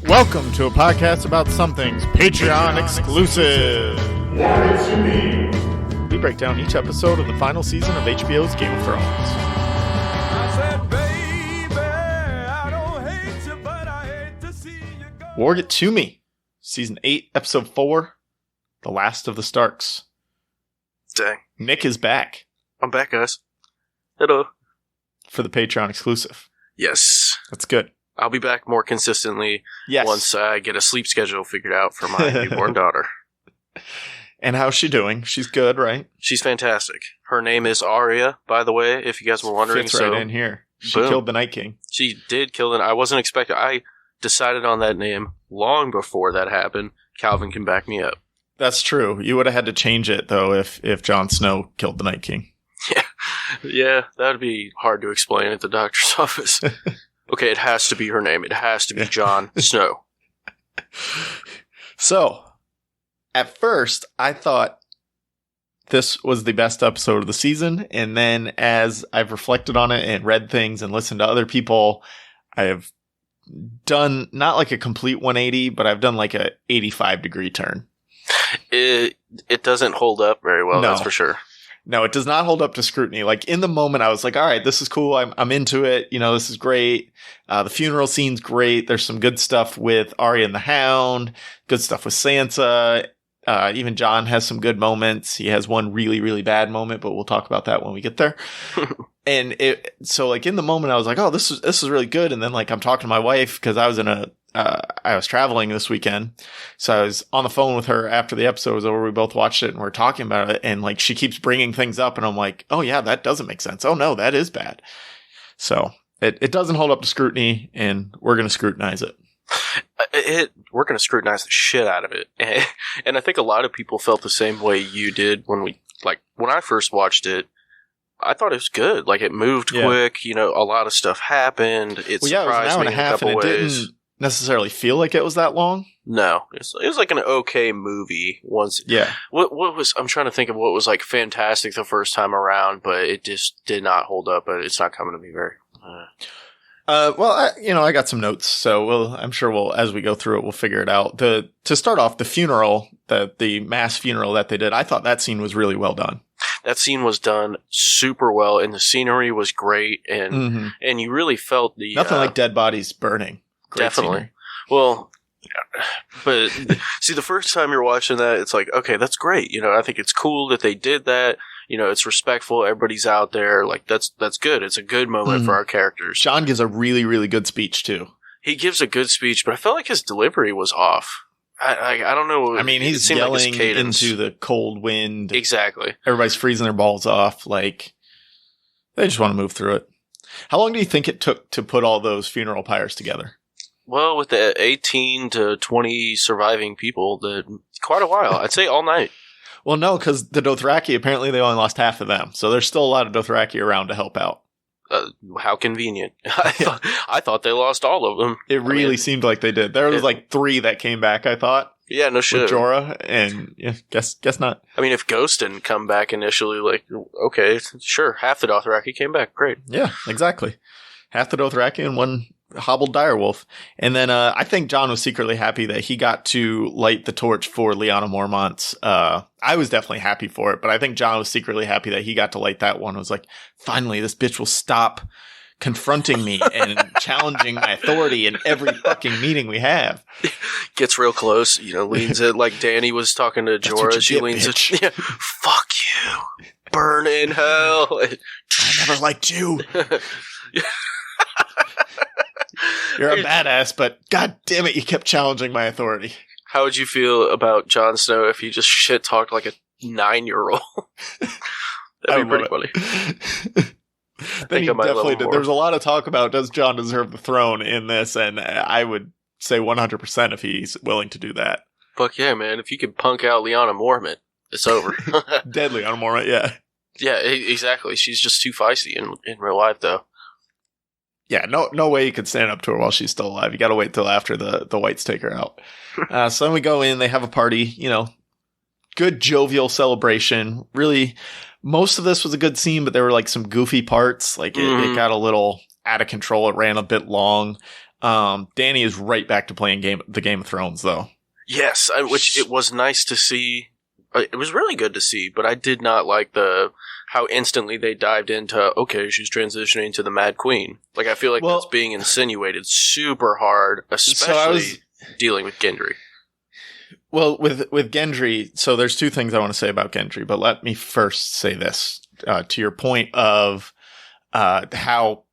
Welcome to a podcast about something's Patreon exclusive. We break down each episode of the final season of HBO's Game of Thrones. I said, baby, I don't hate you, but I hate to see you go. Warg It To Me, Season 8, Episode 4, The Last of the Starks. Dang. Nick is back I'm back, guys. Hello. for the Patreon exclusive. Yes. That's good. I'll be back more consistently Yes. once I get a sleep schedule figured out for my newborn daughter. And how's she doing? She's good, right? She's fantastic. Her name is Arya, by the way, if you guys were wondering. Fits right in here. She boom. killed the Night King. She did kill it. I wasn't expecting. I decided on that name long before that happened. Kalvin can back me up. That's true. You would have had to change it, though, if Jon Snow killed the Night King. Yeah, that would be hard to explain at the doctor's office. Okay, it has to be her name. It has to be Jon Snow. So, at first, I thought this was the best episode of the season, and then as I've reflected on it and read things and listened to other people, I have done not like a complete 180, but I've done like a 85-degree turn. It doesn't hold up very well, No. that's for sure. No, it does not hold up to scrutiny. Like, in the moment, I was like, all right, this is cool. I'm into it. You know, this is great. The funeral scene's great. There's some good stuff with Arya and the Hound, good stuff with Sansa. Even Jon has some good moments. He has one really, really bad moment, but we'll talk about that when we get there. And so like in the moment, I was like, oh, this is really good. And then like I'm talking to my wife because I was traveling this weekend. So I was on the phone with her after the episode was over. We both watched it and we're talking about it. And like she keeps bringing things up and I'm like, oh yeah, that doesn't make sense. Oh no, that is bad. So it doesn't hold up to scrutiny and we're going to scrutinize it. We're going to scrutinize the shit out of it. And I think a lot of people felt the same way you did when I first watched it. I thought it was good. Like, it moved quick. You know, a lot of stuff happened. It was an hour and a half and it didn't necessarily feel like it was that long. No. It was like an okay movie once. Yeah. What was, I'm trying to think of what was like fantastic the first time around, but it just did not hold up. But it's not coming to me very. Well, I got some notes, so I'm sure as we go through it, we'll figure it out. To start off, the funeral, the mass funeral that they did, I thought that scene was really well done. That scene was done super well, and the scenery was great, and you really felt the nothing like dead bodies burning. Great definitely. Scenery. Well, but see, the first time you're watching that, it's like, okay, that's great. You know, I think it's cool that they did that. You know, it's respectful. Everybody's out there. Like, that's good. It's a good moment for our characters. Jon gives a really, really good speech, too. He gives a good speech, but I felt like his delivery was off. I don't know. I mean, he's yelling into the cold wind. Exactly. Everybody's freezing their balls off. Like, they just want to move through it. How long do you think it took to put all those funeral pyres together? Well, with the 18 to 20 surviving people, quite a while. I'd say all night. Well, no, because the Dothraki, apparently they only lost half of them. So there's still a lot of Dothraki around to help out. How convenient. I thought they lost all of them. It really seemed like they did. There was like 3 that came back, I thought. Yeah, no shit. With Jorah, and guess not. I mean, if Ghost didn't come back initially, like, okay, sure, half the Dothraki came back. Great. Yeah, exactly. Half the Dothraki and one hobbled direwolf. And then I think Jon was secretly happy that he got to light the torch for Lyanna Mormont's. I was definitely happy for it, but I think Jon was secretly happy that he got to light that one. It was like, finally, this bitch will stop confronting me and challenging my authority in every fucking meeting we have. Gets real close, leans it like Dany was talking to Jorah. She leans it. Yeah, fuck you. Burn in hell. I never liked you. You're a badass, but god damn it, you kept challenging my authority. How would you feel about Jon Snow if he just shit talked like a 9-year-old? That'd be pretty funny. Then he definitely did. There's a lot of talk about does Jon deserve the throne in this, and I would say 100% if he's willing to do that. Fuck yeah, man. If you can punk out Lyanna Mormont, it's over. Dead Lyanna Mormont, yeah. Yeah, exactly. She's just too feisty in real life, though. Yeah, no way you could stand up to her while she's still alive. You got to wait till after the whites take her out. So then we go in, they have a party, good jovial celebration. Really, most of this was a good scene, but there were like some goofy parts. Like it got a little out of control. It ran a bit long. Dany is right back to playing the Game of Thrones, though. Yes, which it was nice to see. It was really good to see, but I did not like how instantly they dived into, okay, she's transitioning to the Mad Queen. Like, I feel like that's being insinuated super hard, especially dealing with Gendry. Well, with Gendry, so there's two things I want to say about Gendry, but let me first say this, to your point of how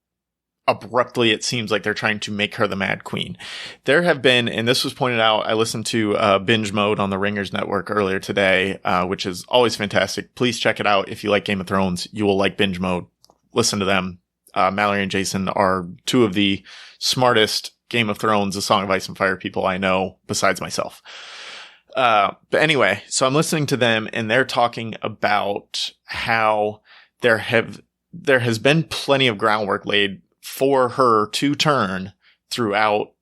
abruptly it seems like they're trying to make her the Mad Queen. There have been, and this was pointed out, I listened to Binge Mode on the Ringers Network earlier today, which is always fantastic. Please check it out. If you like Game of Thrones, you will like Binge Mode. Listen to them. Mallory and Jason are two of the smartest Game of Thrones, A Song of Ice and Fire people I know, besides myself. But anyway, so I'm listening to them, and they're talking about how there has been plenty of groundwork laid for her to turn throughout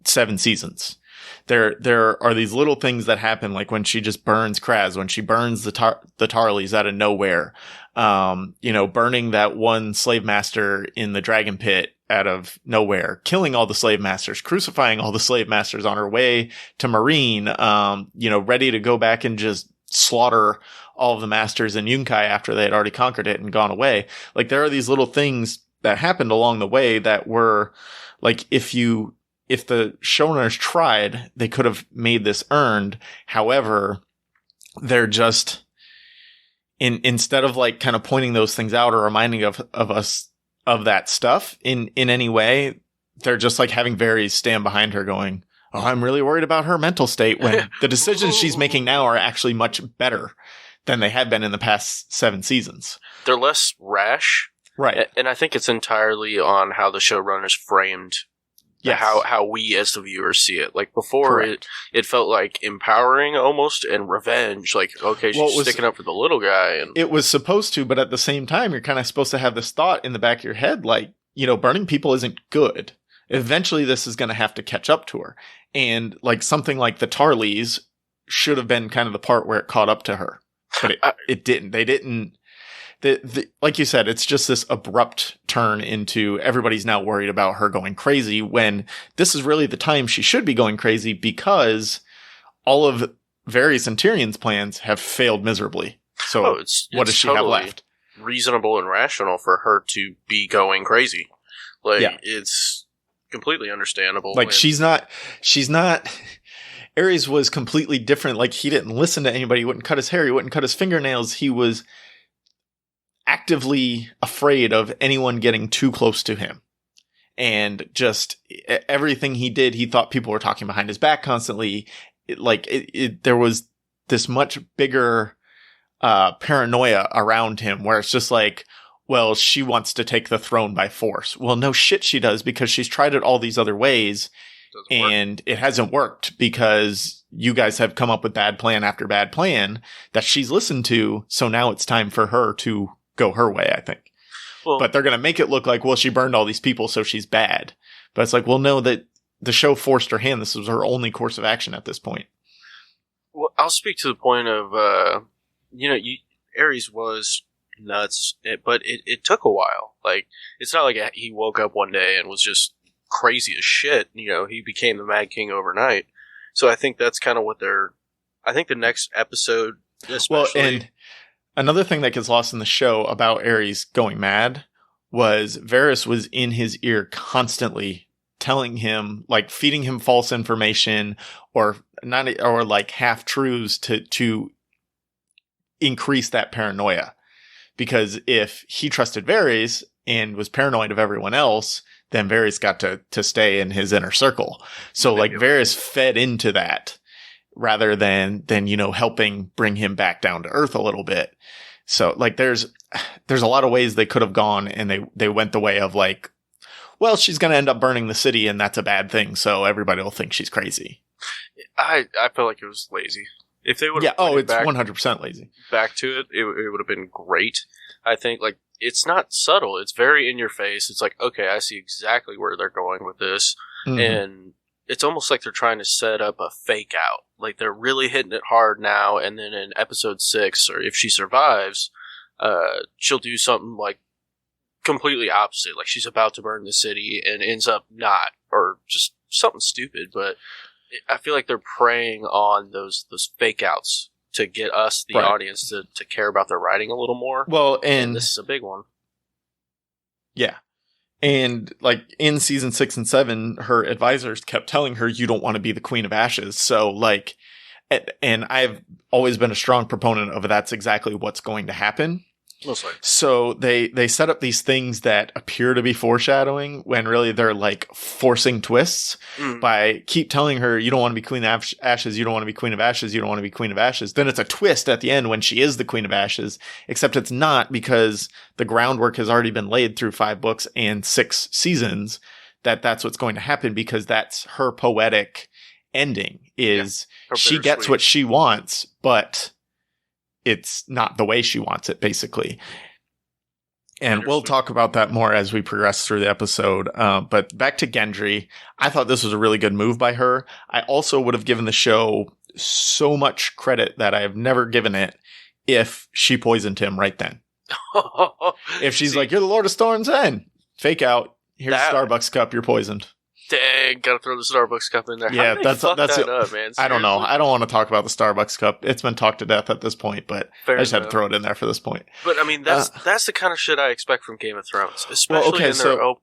7 seasons. There are these little things that happen, like when she just burns Kraz, when she burns the Tarleys out of nowhere, burning that one slave master in the dragon pit out of nowhere, killing all the slave masters, crucifying all the slave masters on her way to Marine, ready to go back and just slaughter all of the masters in Yunkai after they had already conquered it and gone away. Like, there are these little things that happened along the way that were like, if the showrunners tried, they could have made this earned. However, they're just instead of like kind of pointing those things out or reminding of us of that stuff in any way, they're just like having Varys stand behind her going, "Oh, I'm really worried about her mental state," when the decisions she's making now are actually much better than they had been in the past 7 seasons. They're less rash. Right. And I think it's entirely on how the showrunners framed how we as the viewers see it. Like, before, it felt like empowering almost and revenge. Like, okay, she's sticking up for the little guy. And it was supposed to, but at the same time, you're kind of supposed to have this thought in the back of your head, like, burning people isn't good. Eventually, this is going to have to catch up to her. And like something like the Tarleys should have been kind of the part where it caught up to her. But it didn't. They didn't. Like you said, it's just this abrupt turn into everybody's now worried about her going crazy, when this is really the time she should be going crazy, because all of Varys and Tyrion's plans have failed miserably. So what does she have left? Reasonable and rational for her to be going crazy. Like, it's completely understandable. Like, she's not Aerys was completely different. Like, he didn't listen to anybody. He wouldn't cut his hair. He wouldn't cut his fingernails. He was actively afraid of anyone getting too close to him. And just everything he did, he thought people were talking behind his back constantly. There was this much bigger paranoia around him, where it's just like, well, she wants to take the throne by force. Well, no shit she does, because she's tried it all these other ways, and it hasn't worked, because you guys have come up with bad plan after bad plan that she's listened to. So now it's time for her to go her way, I think. Well, but they're going to make it look like, well, she burned all these people, so she's bad. But it's like, well, no, that the show forced her hand. This was her only course of action at this point. Well, I'll speak to the point of, Aerys was nuts, but it took a while. Like, it's not like he woke up one day and was just crazy as shit. He became the Mad King overnight. So I think that's kind of what I think the next episode, especially. Well, and another thing that gets lost in the show about Aerys going mad was Varys was in his ear constantly telling him, like, feeding him false information or like half truths to increase that paranoia. Because if he trusted Varys and was paranoid of everyone else, then Varys got to stay in his inner circle. So like Varys fed into that rather than helping bring him back down to earth a little bit. So like there's a lot of ways they could have gone, and they went the way of like, well, she's going to end up burning the city, and that's a bad thing, so everybody will think she's crazy. I felt like it was lazy. If they would, it's 100% lazy. Back to it, it would have been great. I think like it's not subtle; it's very in your face. It's like, okay, I see exactly where they're going with this, and it's almost like they're trying to set up a fake out. Like they're really hitting it hard now, and then in episode 6, or if she survives, she'll do something like completely opposite. Like, she's about to burn the city and ends up not, or just something stupid. But I feel like they're preying on those fake outs to get us, the audience, to care about their writing a little more. Well, and this is a big one. Yeah. And, like, in season 6 and 7, her advisors kept telling her, you don't want to be the Queen of Ashes. So, like, and I've always been a strong proponent of that's exactly what's going to happen. Mostly. So they set up these things that appear to be foreshadowing when really they're like forcing twists by keep telling her, you don't want to be Queen of Ashes, you don't want to be Queen of Ashes, you don't want to be Queen of Ashes. Then it's a twist at the end when she is the Queen of Ashes, except it's not, because the groundwork has already been laid through 5 books and 6 seasons that's what's going to happen, because that's her poetic ending is she gets what she wants, but it's not the way she wants it, basically. And we'll talk about that more as we progress through the episode. But back to Gendry, I thought this was a really good move by her. I also would have given the show so much credit that I have never given it if she poisoned him right then. If she's like, you're the Lord of Storm's End. Fake out. Here's a Starbucks cup. You're poisoned. Dang, gotta throw the Starbucks cup in there. Yeah, that's that it. Up, man. I don't know. I don't want to talk about the Starbucks cup. It's been talked to death at this point, but I just had to throw it in there for this point. But I mean, that's the kind of shit I expect from Game of Thrones, especially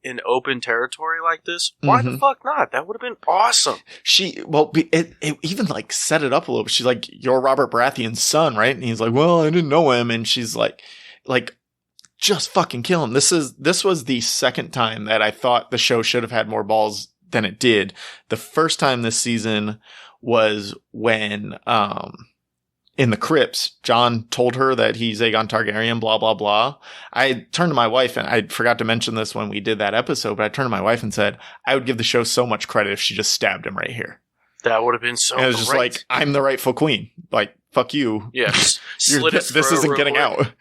in open territory like this. Why the fuck not? That would have been awesome. It even like set it up a little bit. She's like, "You're Robert Baratheon's son, right?" And he's like, "Well, I didn't know him." And she's like, just fucking kill him. This was the second time that I thought the show should have had more balls than it did. The first time this season was when, in the crypts, Jon told her that he's Aegon Targaryen, blah, blah, blah. I turned to my wife, and I forgot to mention this when we did that episode, but I turned to my wife and said, I would give the show so much credit if she just stabbed him right here. That would have been so great. And it was just like, I'm the rightful queen. Like, fuck you. Yes. This isn't getting out.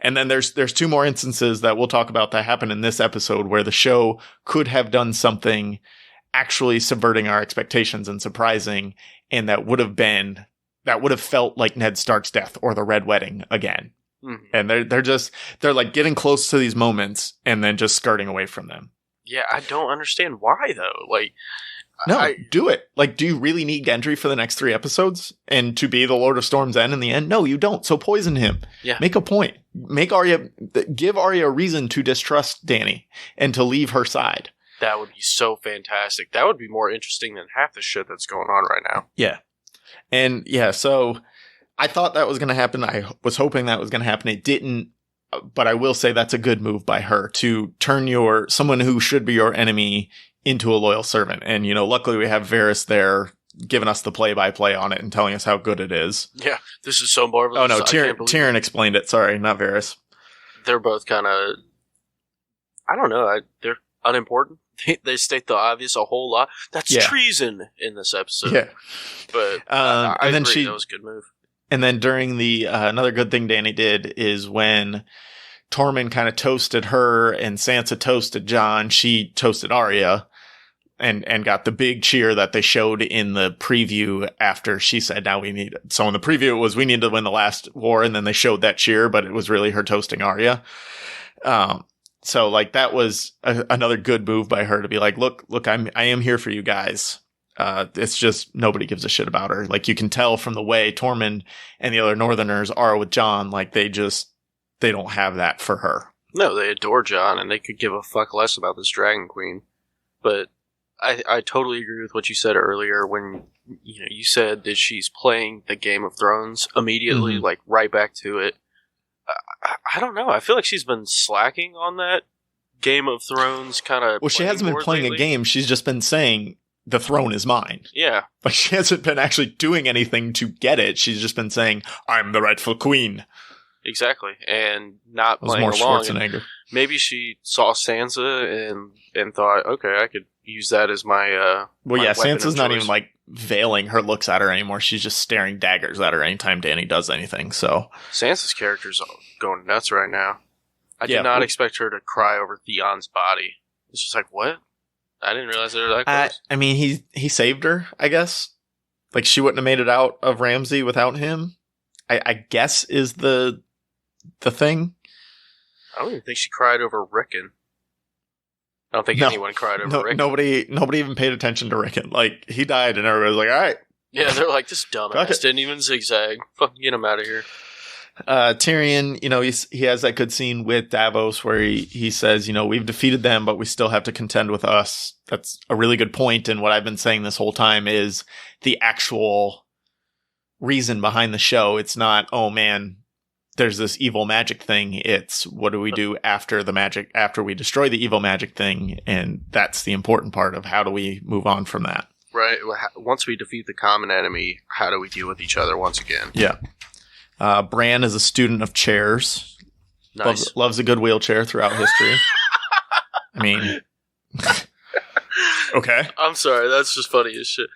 And then there's 2 more instances that we'll talk about that happen in this episode where the show could have done something actually subverting our expectations and surprising, and that would have felt like Ned Stark's death or the Red Wedding again. Mm-hmm. And they're like getting close to these moments and then just skirting away from them. Yeah, I don't understand why though. Like, do it. Like, do you really need Gendry for the next 3 episodes and to be the Lord of Storm's End in the end? No, you don't. So poison him. Yeah. Make a point. Give Arya a reason to distrust Dany and to leave her side. That would be so fantastic. That would be more interesting than half the shit that's going on right now. Yeah. And yeah, so I thought that was going to happen. I was hoping that was going to happen. It didn't, but I will say that's a good move by her to turn someone who should be your enemy into a loyal servant. And, luckily we have Varys there giving us the play-by-play on it and telling us how good it is. Yeah, this is so marvelous. Oh, no, Tyrion explained it. Sorry, not Varys. They're both kind of, I don't know, they're unimportant. They state the obvious a whole lot. That's treason in this episode. Yeah. But I agree, that was a good move. And then during the, another good thing Dany did is when Tormund kind of toasted her and Sansa toasted Jon, she toasted Arya and got the big cheer that they showed in the preview after she said, now we need it. So in the preview it was, we need to win the last war, and then they showed that cheer, but it was really her toasting Arya. So like that was another good move by her to be like, look, I am here for you guys. It's just nobody gives a shit about her. Like you can tell from the way Tormund and the other Northerners are with Jon, like they don't have that for her. No, they adore Jon, and they could give a fuck less about this Dragon Queen. But I totally agree with what you said earlier when you said that she's playing the Game of Thrones immediately, like right back to it. I don't know. I feel like she's been slacking on that Game of Thrones kind of. Well, she hasn't been playing a game. She's just been saying the throne is mine. Yeah. Like she hasn't been actually doing anything to get it. She's just been saying, I'm the rightful queen. Exactly. And not playing more along. Schwarzenegger. Maybe she saw Sansa and thought, okay, I could use that as my well, yeah, Sansa's not even like veiling her looks at her anymore. She's just staring daggers at her anytime Dany does anything. So Sansa's character's going nuts right now. I did not expect her to cry over Theon's body. It's just like, what? I didn't realize they were that close. I mean, he saved her, I guess. Like she wouldn't have made it out of Ramsay without him. I guess is the thing. I don't even think she cried over Rickon. I don't think No. anyone cried over Rickon. Nobody even paid attention to Rickon. Like, he died, and everybody was like, all right. Yeah, they're like, this Fuck dumbass it. didn't even zigzag. Fucking get him out of here. Tyrion, he has that good scene with Davos where he says, we've defeated them, but we still have to contend with us. That's a really good point. And what I've been saying this whole time is the actual reason behind the show. It's not, oh man, there's this evil magic thing. It's what do we do after the magic, after we destroy the evil magic thing? And that's the important part of how do we move on from that. Right. Once we defeat the common enemy, how do we deal with each other once again? Yeah. Bran is a student of chairs. Nice. Loves a good wheelchair throughout history. I mean, okay. I'm sorry, that's just funny as shit.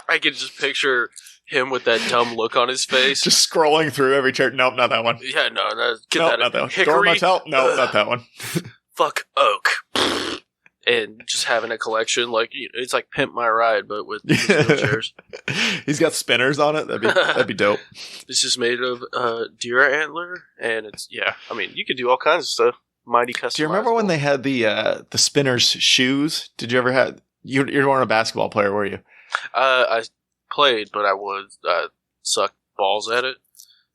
I can just picture him with that dumb look on his face. Just scrolling through every chair. Nope, not that one. Yeah, no, get Nope, that. not that one. Hickory. Motel. No, not that one. Fuck oak. And just having a collection, like, it's like Pimp My Ride, but with wheelchairs. He's got spinners on it. That'd be dope. This is made of deer antler, and it's, yeah, I mean, you could do all kinds of stuff. Mighty customizable. Do you remember when they had the spinners shoes? Did you ever have? You weren't a basketball player, were you? I played, but I would suck balls at it.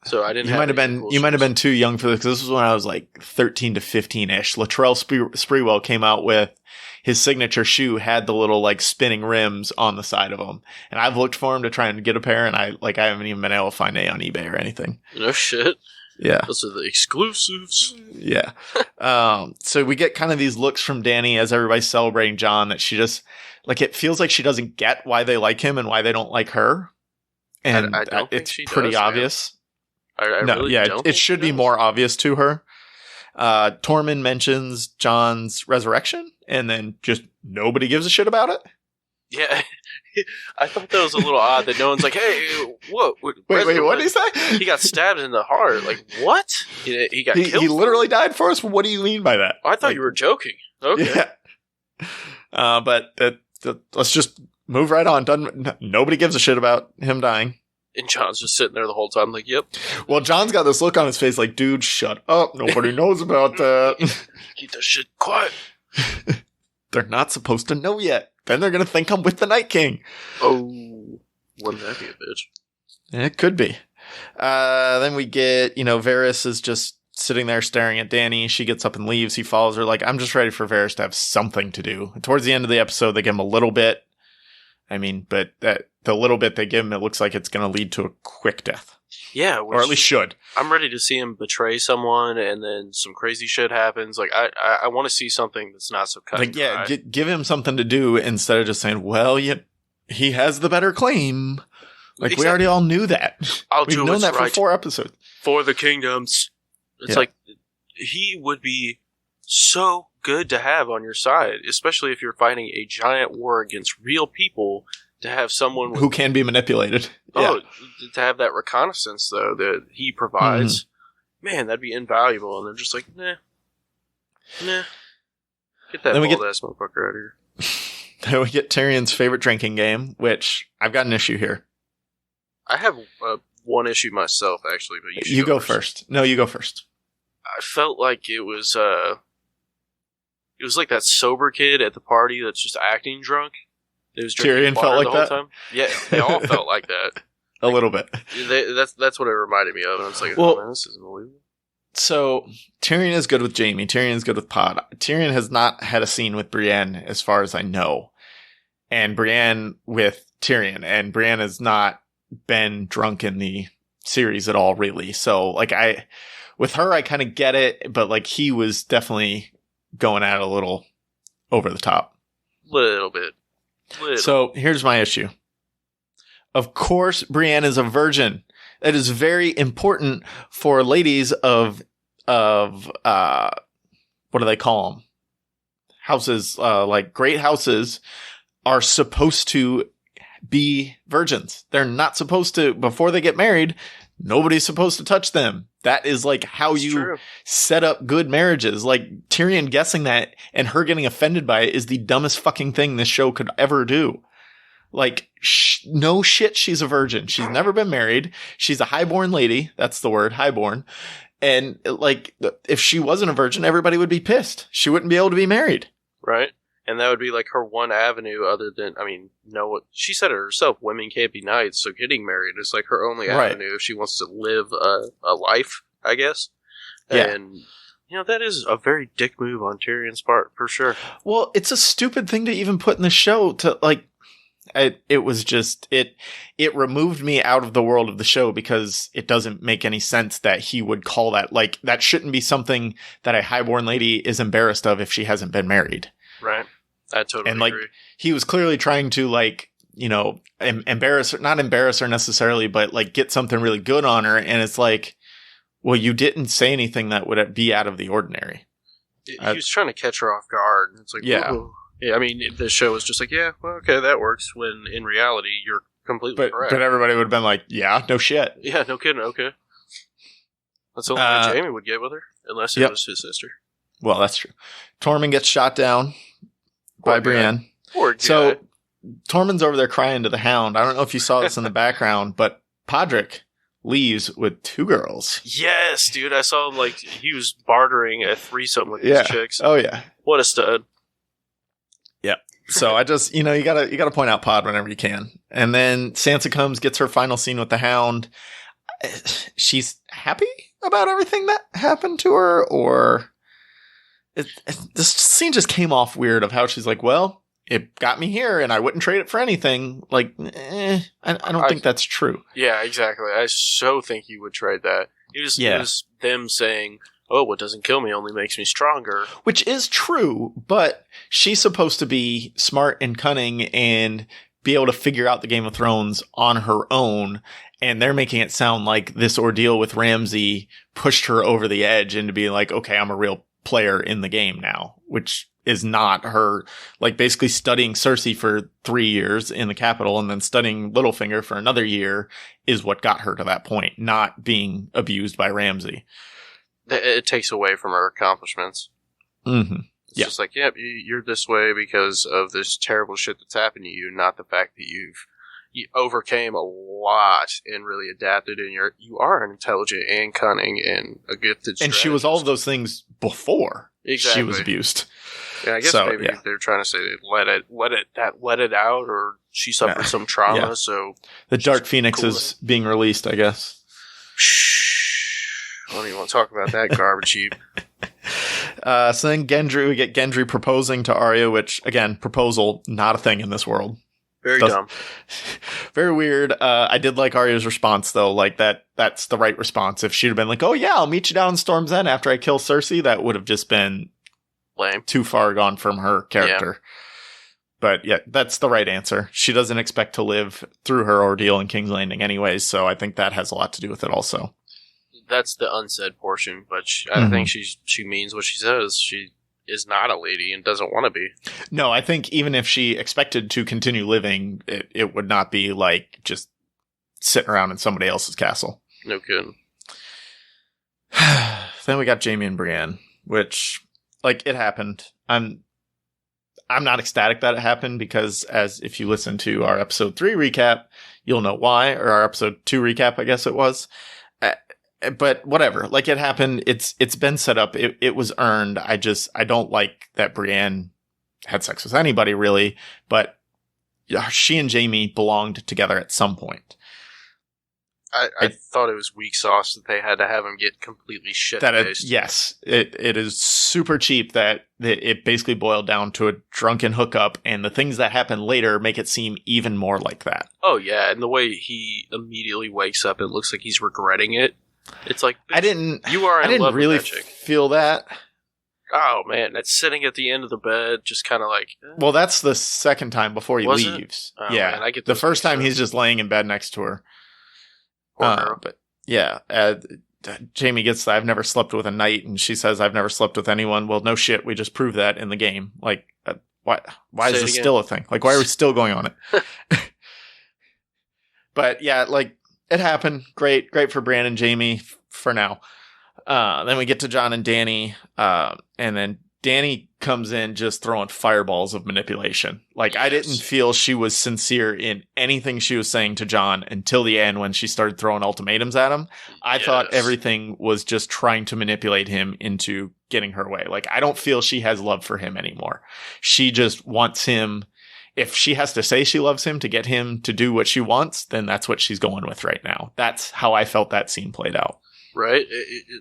So I didn't. You might have been too young for this, because this was when I was like 13 to 15-ish. Latrell Sprewell came out with his signature shoe, had the little like spinning rims on the side of them, and I've looked for him to try and get a pair, and I haven't even been able to find any on eBay or anything. No shit. Yeah, those are the exclusives. Yeah. So we get kind of these looks from Dany as everybody's celebrating Jon, that she just like, it feels like she doesn't get why they like him and why they don't like her, and I don't think it's she pretty does, obvious. I really don't it think should she be does. more obvious to her. Tormund mentions Jon's resurrection, and then just nobody gives a shit about it. Yeah, I thought that was a little odd that no one's like, "Hey, what? Wait, what did he say? He got stabbed in the heart. Like, what? He got killed. He literally died for us. What do you mean by that? Oh, I thought you were joking. Okay. Yeah. But let's just move right on. Nobody gives a shit about him dying. And Jon's just sitting there the whole time, like, "Yep." Well, Jon's got this look on his face, like, "Dude, shut up. Nobody knows about that. Keep that shit quiet." They're not supposed to know yet. Then they're gonna think I'm with the Night King." Oh, wouldn't that be a bitch? It could be. Then we get, Varys is just sitting there staring at Dany. She gets up and leaves. He follows her. Like, I'm just ready for Varys to have something to do. And towards the end of the episode, they give him a little bit. I mean, but the little bit they give him, it looks like it's going to lead to a quick death. Yeah, or at least should. I'm ready to see him betray someone, and then some crazy shit happens. Like, I want to see something that's not so cut. Like, yeah, give him something to do instead of just saying, "Well, he has the better claim." Like, Exactly. we already all knew that. We've known that for 4 episodes. For the kingdoms. It's like, he would be so good to have on your side, especially if you're fighting a giant war against real people, to have someone who can be manipulated. To have that reconnaissance, though, that he provides. Man, that'd be invaluable. And they're just like, nah. Get that bald-ass motherfucker out of here. Then we get Tyrion's favorite drinking game, which I've got an issue here. I have one issue myself, actually, but you go first. No, you go first. I felt like it was like that sober kid at the party that's just acting drunk. It was Tyrion felt like that? Time. Yeah, they all felt like that. A little bit. That's what it reminded me of. And I was like, well, oh man, this isn't believable. So, Tyrion is good with Jaime. Tyrion is good with Pod. Tyrion has not had a scene with Brienne, as far as I know. And Brienne with Tyrion. And Brienne has not been drunk in the series at all, really. So, like, with her, I kind of get it. But, like, he was definitely going at it a little over the top. Little bit. So, here's my issue. Of course, Brienne is a virgin. That is very important for ladies of what do they call them? Houses, like great houses are supposed to be virgins. They're not supposed to, before they get married, nobody's supposed to touch them. That is like how you set up good marriages. Like Tyrion guessing that and her getting offended by it is the dumbest fucking thing this show could ever do. Like, no shit, she's a virgin. She's never been married. She's a highborn lady. That's the word, highborn. And like, if she wasn't a virgin, everybody would be pissed. She wouldn't be able to be married. Right? And that would be like her one avenue other than, I mean, no, she said it herself, women can't be knights, so getting married is like her only Right. avenue if she wants to live a life, I guess. Yeah. And, that is a very dick move on Tyrion's part, for sure. Well, it's a stupid thing to even put in the show to like, it was just, it removed me out of the world of the show because it doesn't make any sense that he would call that, like, that shouldn't be something that a highborn lady is embarrassed of if she hasn't been married. Right. I totally And like, agree. he was clearly trying to like, not embarrass her necessarily, but like get something really good on her. And it's like, well, you didn't say anything that would be out of the ordinary. He was trying to catch her off guard. It's like, Yeah. whoa. Yeah, I mean, the show was just like, yeah, well, okay, that works, when in reality, you're completely correct. But everybody would have been like, yeah, no shit. Yeah, no kidding, okay. That's the only way Jamie would get with her, unless it was his sister. Well, that's true. Tormund gets shot down by Brienne. Poor guy. So Tormund's over there crying to the Hound. I don't know if you saw this in the background, but Podrick leaves with 2 girls. Yes, dude, I saw him, like, he was bartering a threesome with these chicks. Oh, yeah. What a stud. Yeah. So I just, you gotta point out Pod whenever you can. And then Sansa comes, gets her final scene with the Hound. She's happy about everything that happened to her, or this scene just came off weird of how she's like, well, it got me here and I wouldn't trade it for anything. Like, I don't think that's true. Yeah, exactly. I so think you would trade that. It was them saying, oh, what doesn't kill me only makes me stronger. Which is true, but she's supposed to be smart and cunning and be able to figure out the Game of Thrones on her own. And they're making it sound like this ordeal with Ramsay pushed her over the edge into being like, okay, I'm a real player in the game now, which is not her, like, basically studying Cersei for 3 years in the capital and then studying Littlefinger for another year is what got her to that point, not being abused by Ramsay. It takes away from her accomplishments. Mm-hmm. It's just like, yep, you're this way because of this terrible shit that's happened to you, not the fact that you overcame a lot and really adapted, and you are intelligent and cunning and a gifted strategist. And she was all of those things before she was abused. Yeah, I guess maybe they're trying to say they let it out, or she suffered some trauma. Yeah. So the Dark Phoenix is being released, I guess. I don't even want to talk about that garbage heap. So then we get Gendry proposing to Arya, which, again, proposal, not a thing in this world. Very dumb. Very weird. I did like Arya's response, though. Like, that's the right response. If she'd have been like, oh yeah, I'll meet you down in Storm's End after I kill Cersei, that would have just been lame. Too far gone from her character. Yeah. But yeah, that's the right answer. She doesn't expect to live through her ordeal in King's Landing anyways, so I think that has a lot to do with it also. That's the unsaid portion, but I think she means what she says. She is not a lady and doesn't want to be. No, I think even if she expected to continue living, it would not be like just sitting around in somebody else's castle. No kidding. Then we got Jaime and Brienne, which, like, it happened. I'm not ecstatic that it happened because, as if you listen to our episode 3 recap, you'll know why, or our episode 2 recap, I guess it was. But whatever, like, it happened. It's been set up. It was earned. I don't like that Brienne had sex with anybody really, but she and Jaime belonged together at some point. I thought it was weak sauce that they had to have him get completely shit-faced. Yes, it is super cheap that it basically boiled down to a drunken hookup, and the things that happen later make it seem even more like that. Oh yeah, and the way he immediately wakes up, it looks like he's regretting it. It's like, I didn't really with that chick. Feel that. Oh man, that's sitting at the end of the bed, just kind of like. Well, that's the second time before he leaves. Oh, yeah, man, I get the first time he's just laying in bed next to her. But yeah, Jaime gets the, I've never slept with a knight, and she says, I've never slept with anyone. Well, no shit, we just proved that in the game. Like, why is this still a thing? Like, why are we still going on it? But yeah, like, it happened. Great for Bran and Jaime for now. Then we get to Jon and Dany, and then Dany comes in just throwing fireballs of manipulation. Like, I didn't feel she was sincere in anything she was saying to Jon until the end when she started throwing ultimatums at him. I thought everything was just trying to manipulate him into getting her way. Like, I don't feel she has love for him anymore. She just wants him. If she has to say she loves him to get him to do what she wants, then that's what she's going with right now. That's how I felt that scene played out. Right?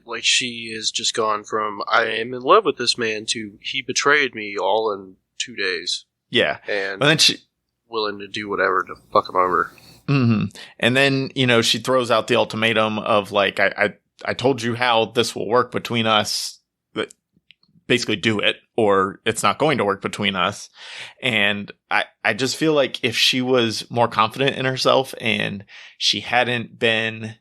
Like, she has just gone from, I am in love with this man, to he betrayed me all in 2 days. Yeah. And then she willing to do whatever to fuck him over. Mm-hmm. And then, she throws out the ultimatum of, like, I told you how this will work between us. But basically do it, or it's not going to work between us. And I just feel like if she was more confident in herself and she hadn't been...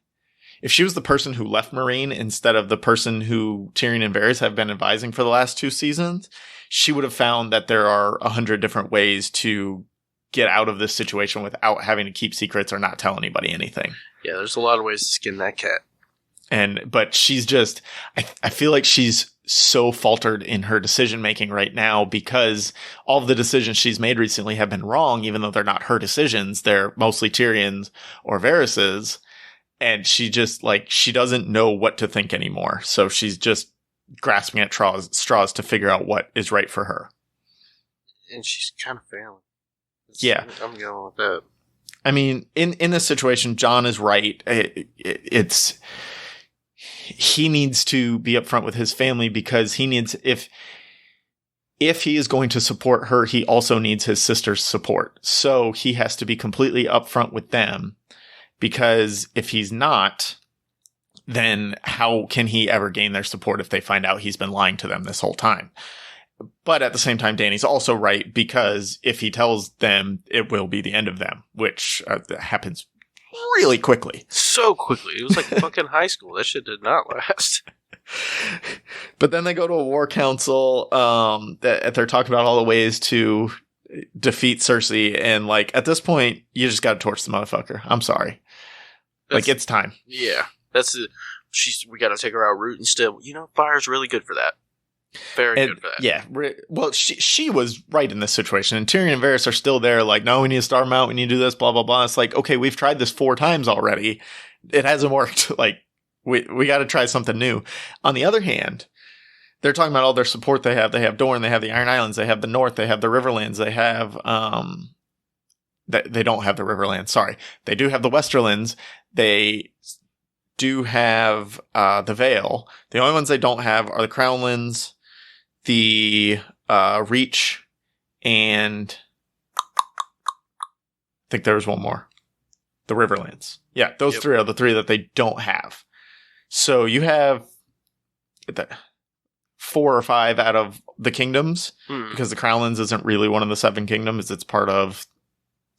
If she was the person who left Meereen instead of the person who Tyrion and Varys have been advising for the last 2 seasons, she would have found that there are 100 different ways to get out of this situation without having to keep secrets or not tell anybody anything. Yeah, there's a lot of ways to skin that cat. But she's just, I feel like she's so faltered in her decision making right now because all of the decisions she's made recently have been wrong, even though they're not her decisions. They're mostly Tyrion's or Varys's. And she just, like, she doesn't know what to think anymore. So she's just grasping at straws to figure out what is right for her. And she's kind of failing. Yeah. I'm going with that. I mean, in this situation, Jon is right. He needs to be upfront with his family because he needs, if he is going to support her, he also needs his sister's support. So he has to be completely upfront with them. Because if he's not, then how can he ever gain their support if they find out he's been lying to them this whole time? But at the same time, Dany's also right because if he tells them, it will be the end of them, which happens really quickly. So quickly. It was like fucking high school. That shit did not last. But then they go to a war council that they're talking about all the ways to defeat Cersei. And, like, at this point, you just got to torch the motherfucker. I'm sorry. Like, it's time. Yeah. We got to take her out root instead. Fire's really good for that. Very good for that. Yeah. Well, she was right in this situation. And Tyrion and Varys are still there, like, no, we need to starve them out. We need to do this, blah, blah, blah. It's like, okay, we've tried this 4 times already. It hasn't worked. Like, we got to try something new. On the other hand, they're talking about all their support they have. They have Dorne, they have the Iron Islands, they have the North, they have the Riverlands, they have, they don't have the Riverlands, sorry. They do have the Westerlands. They do have, the Vale. The only ones they don't have are the Crownlands, the, Reach, and I think there was one more. The Riverlands. Yeah, those 3 are the 3 that they don't have. So you have 4 or 5 out of the kingdoms, because the Crownlands isn't really one of the 7 kingdoms. It's part of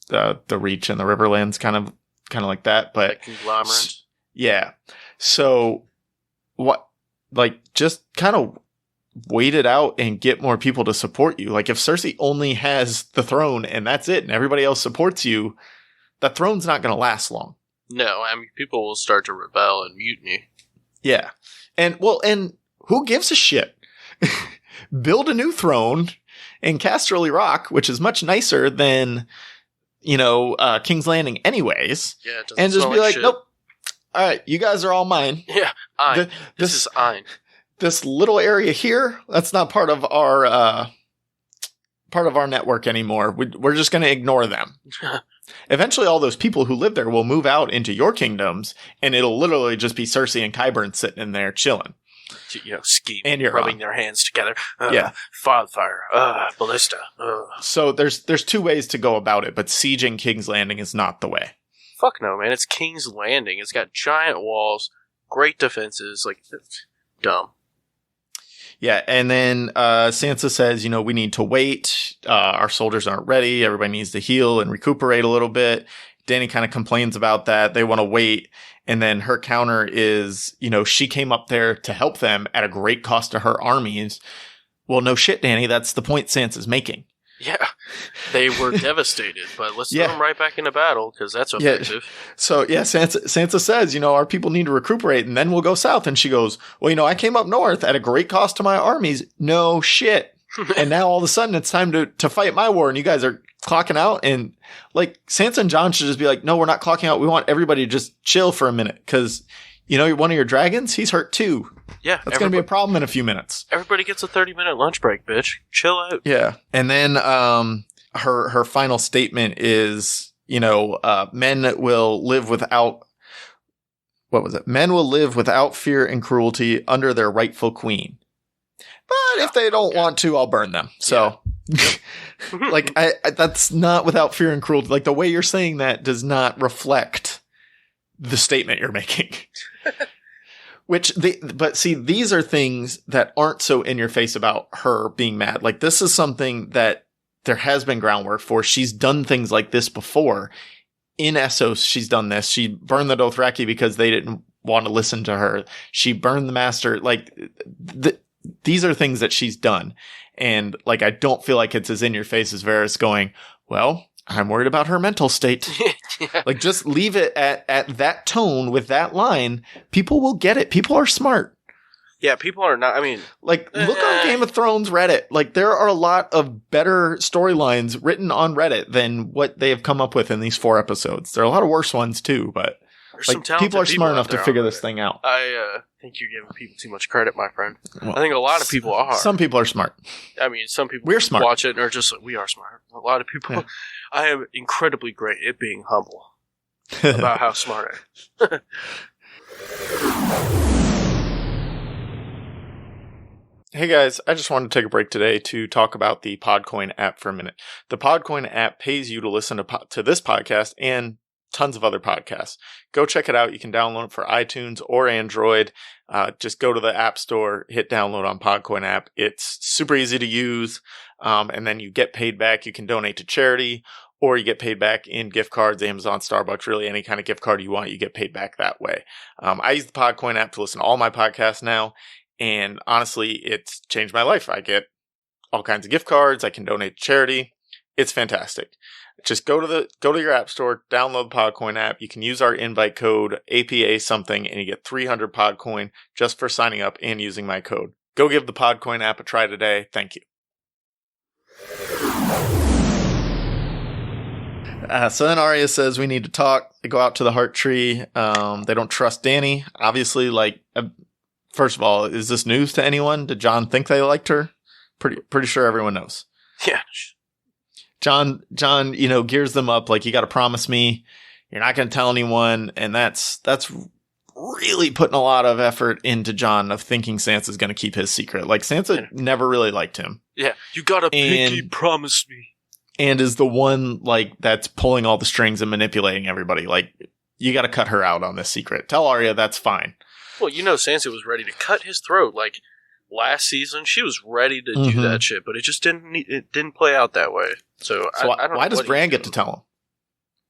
the Reach and the Riverlands, kind of like that. But like conglomerate. Yeah. So what? Like, just kind of wait it out and get more people to support you. Like, if Cersei only has the throne and that's it, and everybody else supports you, that throne's not going to last long. No, I mean, people will start to rebel and mutiny. Yeah. And who gives a shit? Build a new throne in Casterly Rock, which is much nicer than, King's Landing anyways. Yeah, it doesn't and just smell be like, shit. nope. All right, you guys are all mine. Yeah, this is Ein. This little area here, that's not part of our network anymore. We're just going to ignore them. Eventually, all those people who live there will move out into your kingdoms, and it'll literally just be Cersei and Qyburn sitting in there chilling. Scheming, and you're rubbing their hands together. Yeah. Wildfire. Ballista. So there's 2 ways to go about it, but sieging King's Landing is not the way. Fuck no, man. It's King's Landing. It's got giant walls, great defenses. Like, dumb. Yeah, and then Sansa says, we need to wait. Our soldiers aren't ready. Everybody needs to heal and recuperate a little bit. Dany kind of complains about that. They want to wait. And then her counter is, she came up there to help them at a great cost to her armies. Well, no shit, Dany. That's the point Sansa's making. Yeah. They were devastated, but let's throw them right back into battle because that's effective. So Sansa says, our people need to recuperate and then we'll go south. And she goes, well, I came up north at a great cost to my armies. No shit. And now all of a sudden it's time to fight my war and you guys are clocking out. And like Sansa and Jon should just be like, no, we're not clocking out. We want everybody to just chill for a minute because, one of your dragons, he's hurt too. Yeah. That's going to be a problem in a few minutes. Everybody gets a 30-minute lunch break, bitch. Chill out. Yeah. And then her final statement is, men will live without, what was it? Men will live without fear and cruelty under their rightful queen. But if they don't want to, I'll burn them. So, like, I that's not without fear and cruelty. Like, the way you're saying that does not reflect the statement you're making. But see, these are things that aren't so in your face about her being mad. Like, this is something that there has been groundwork for. She's done things like this before. In Essos, she's done this. She burned the Dothraki because they didn't want to listen to her. She burned the Master. Like, these are things that she's done. And, like, I don't feel like it's as in your face as Varys going, well, I'm worried about her mental state. Yeah. Like, just leave it at that tone with that line. People will get it. People are smart. Yeah, people are not. I mean, like, look on Game of Thrones Reddit. Like, there are a lot of better storylines written on Reddit than what they have come up with in these 4 episodes. There are a lot of worse ones too, but like, people are smart enough to figure this thing out. I think you're giving people too much credit, my friend. Well, I think a lot of people are. Some people are smart. I mean, some people we're smart. Watch it and are just like, we are smart. A lot of people. Yeah. I am incredibly great at being humble about how smart I am. Hey guys, I just wanted to take a break today to talk about the Podcoin app for a minute. The Podcoin app pays you to listen to this podcast and tons of other podcasts. Go check it out. You can download it for iTunes or Android. Just go to the App Store, hit download on Podcoin app. It's super easy to use, and then you get paid back. You can donate to charity, or you get paid back in gift cards, Amazon, Starbucks, really any kind of gift card you want, you get paid back that way. I use the Podcoin app to listen to all my podcasts now. And honestly, it's changed my life. I get all kinds of gift cards. I can donate to charity. It's fantastic. Just go to your app store, download the Podcoin app. You can use our invite code APA something, and you get 300 Podcoin just for signing up and using my code. Go give the Podcoin app a try today. Thank you. So then Arya says we need to talk. They go out to the Heart Tree. They don't trust Dany. Obviously, like. First of all, is this news to anyone? Did Jon think they liked her? Pretty sure everyone knows. Yeah. Jon, gears them up like, you got to promise me you're not going to tell anyone, and that's really putting a lot of effort into Jon of thinking Sansa's going to keep his secret. Like, Sansa never really liked him. Yeah, you got to pinky promise me. And is the one like that's pulling all the strings and manipulating everybody. Like, you got to cut her out on this secret. Tell Arya that's fine. Well, Sansa was ready to cut his throat. Like, last season, she was ready to do that shit, but it just didn't play out that way. So I don't know. Why does Bran get to tell him?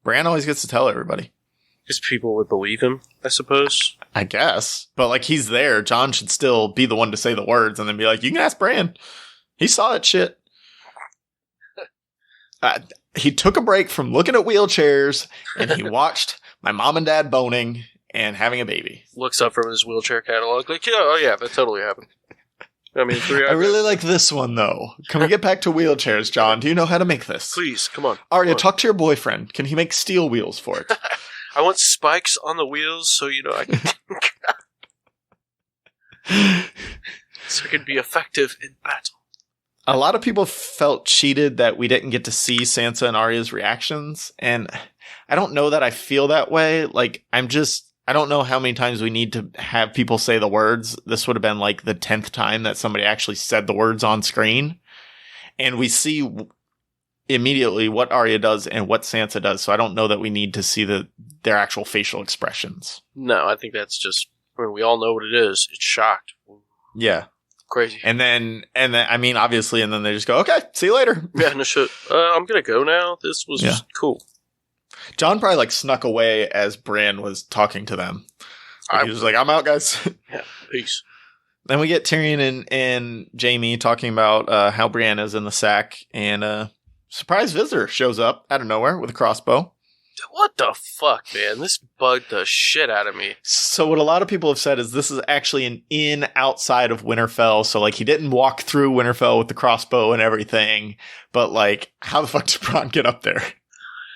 Bran always gets to tell everybody. Because people would believe him, I suppose. I guess. But, like, he's there. Jon should still be the one to say the words and then be like, you can ask Bran. He saw that shit. He took a break from looking at wheelchairs, and he watched my mom and dad boning and having a baby. Looks up from his wheelchair catalog, like, yeah, that totally happened. I mean, I really like this one, though. Can we get back to wheelchairs, Jon? Do you know how to make this? Please, come on. Arya, talk to your boyfriend. Can he make steel wheels for it? I want spikes on the wheels so, I can... so it can be effective in battle. A lot of people felt cheated that we didn't get to see Sansa and Arya's reactions, and I don't know that I feel that way. Like, I don't know how many times we need to have people say the words. This would have been like the 10th time that somebody actually said the words on screen. And we see immediately what Arya does and what Sansa does. So I don't know that we need to see their actual facial expressions. No, I think that's just, we all know what it is. It's shocked. Yeah. Crazy. And then, I mean, obviously, and then they just go, okay, see you later. Yeah, no shit. I'm going to go now. This was cool. Jon probably like snuck away as Bran was talking to them. He was like, I'm out, guys. Yeah, peace. Then we get Tyrion and Jaime talking about how Brienne is in the sack, and surprise visitor shows up out of nowhere with a crossbow. What the fuck, man? This bugged the shit out of me. So what a lot of people have said is this is actually an inn outside of Winterfell. So, like, he didn't walk through Winterfell with the crossbow and everything. But, like, how the fuck did Bronn get up there?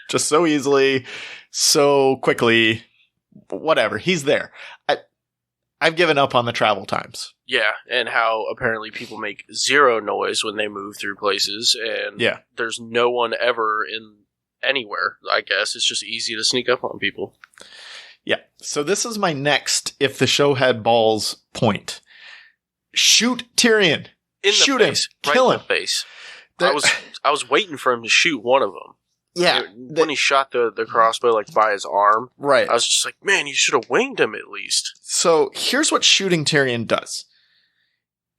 Just so easily, so quickly. Whatever. He's there. I've given up on the travel times. Yeah, and how apparently people make zero noise when they move through places. And there's no one ever in anywhere, I guess. It's just easy to sneak up on people. Yeah. So this is my next, if the show had balls, point. Shoot Tyrion. Shoot him. Kill him. In the face. I was waiting for him to shoot one of them. Yeah. When he shot the crossbow like by his arm. Right. I was just like, man, you should have winged him at least. So here's what shooting Tyrion does.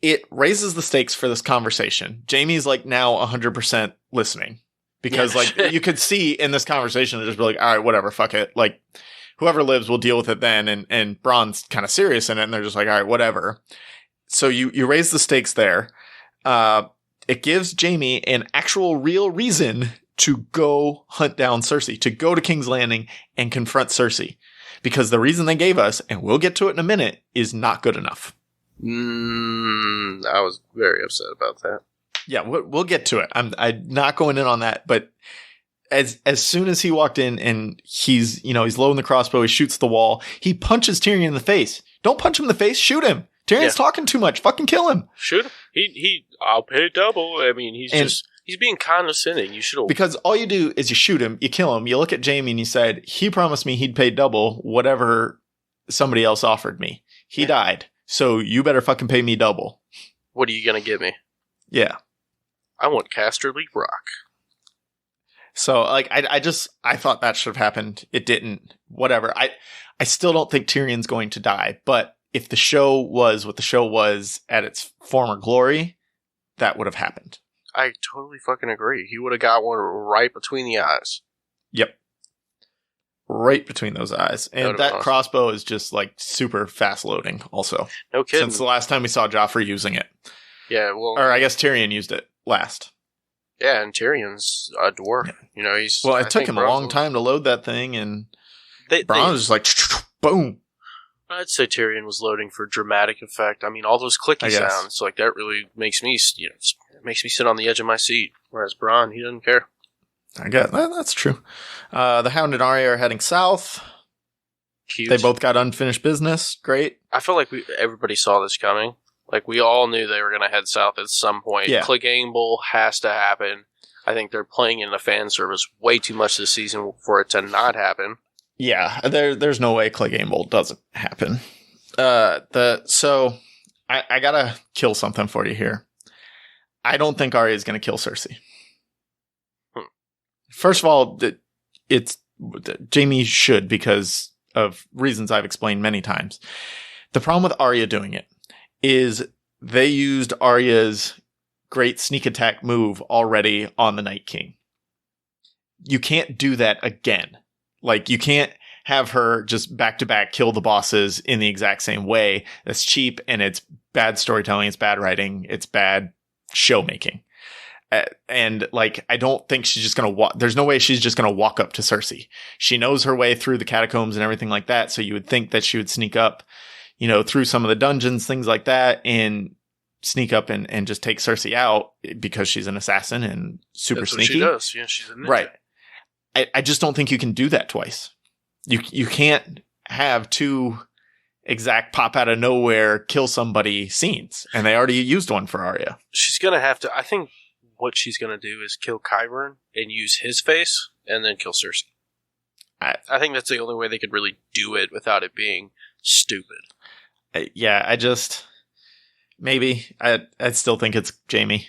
It raises the stakes for this conversation. Jaime's like now 100% listening. Because, like, you could see in this conversation, they're just be like, all right, whatever, fuck it. Like, whoever lives will deal with it then. And Bronn's kind of serious in it, and they're just like, all right, whatever. So you raise the stakes there. It gives Jaime an actual real reason to go hunt down Cersei, to go to King's Landing and confront Cersei. Because the reason they gave us, and we'll get to it in a minute, is not good enough. I was very upset about that. Yeah, we'll get to it. I'm not going in on that, but as soon as he walked in and he's loading the crossbow, he shoots the wall, he punches Tyrion in the face. Don't punch him in the face, shoot him. Tyrion's talking too much. Fucking kill him. Shoot him. I'll pay double. I mean, he's being condescending. You should. Because all you do is you shoot him, you kill him, you look at Jaime and you said, he promised me he'd pay double whatever somebody else offered me. He died. So you better fucking pay me double. What are you going to give me? Yeah. I want Casterly Rock. So, like, I thought that should have happened. It didn't. Whatever. I still don't think Tyrion's going to die. But if the show was what the show was at its former glory, that would have happened. I totally fucking agree. He would have got one right between the eyes. Yep. Right between those eyes. And that awesome. Crossbow is just, like, super fast loading also. No kidding. Since the last time we saw Joffrey using it. Yeah, well... Or I guess Tyrion used it last. Yeah, and Tyrion's a dwarf. Yeah. You know, he's... Well, it took him a long time to load that thing, and Bronn was just like, boom. I'd say Tyrion was loading for dramatic effect. I mean, all those clicky sounds, like, that really makes me, makes me sit on the edge of my seat. Whereas Bronn, he doesn't care. I get that. That's true. The Hound and Arya are heading south. Cute. They both got unfinished business. Great. I feel like everybody saw this coming. Like, we all knew they were going to head south at some point. Yeah. Clegane has to happen. I think they're playing in the fan service way too much this season for it to not happen. Yeah, there's no way Clegane doesn't happen. So I gotta kill something for you here. I don't think Arya is going to kill Cersei. First of all, it's Jaime should because of reasons I've explained many times. The problem with Arya doing it is they used Arya's great sneak attack move already on the Night King. You can't do that again. Like, you can't have her just back-to-back kill the bosses in the exact same way. That's cheap, and it's bad storytelling, it's bad writing, it's bad show-making. And, like, I don't think she's just going to there's no way she's just going to walk up to Cersei. She knows her way through the catacombs and everything like that, so you would think that she would sneak up, through some of the dungeons, things like that, and sneak up and just take Cersei out because she's an assassin and super sneaky. That's what she does. Yeah, she's a ninja. Right. I just don't think you can do that twice. You can't have two exact pop out of nowhere kill somebody scenes, and they already used one for Arya. She's going to have to, I think what she's going to do is kill Qyburn and use his face and then kill Cersei. I think that's the only way they could really do it without it being stupid. Maybe. I still think it's Jaime.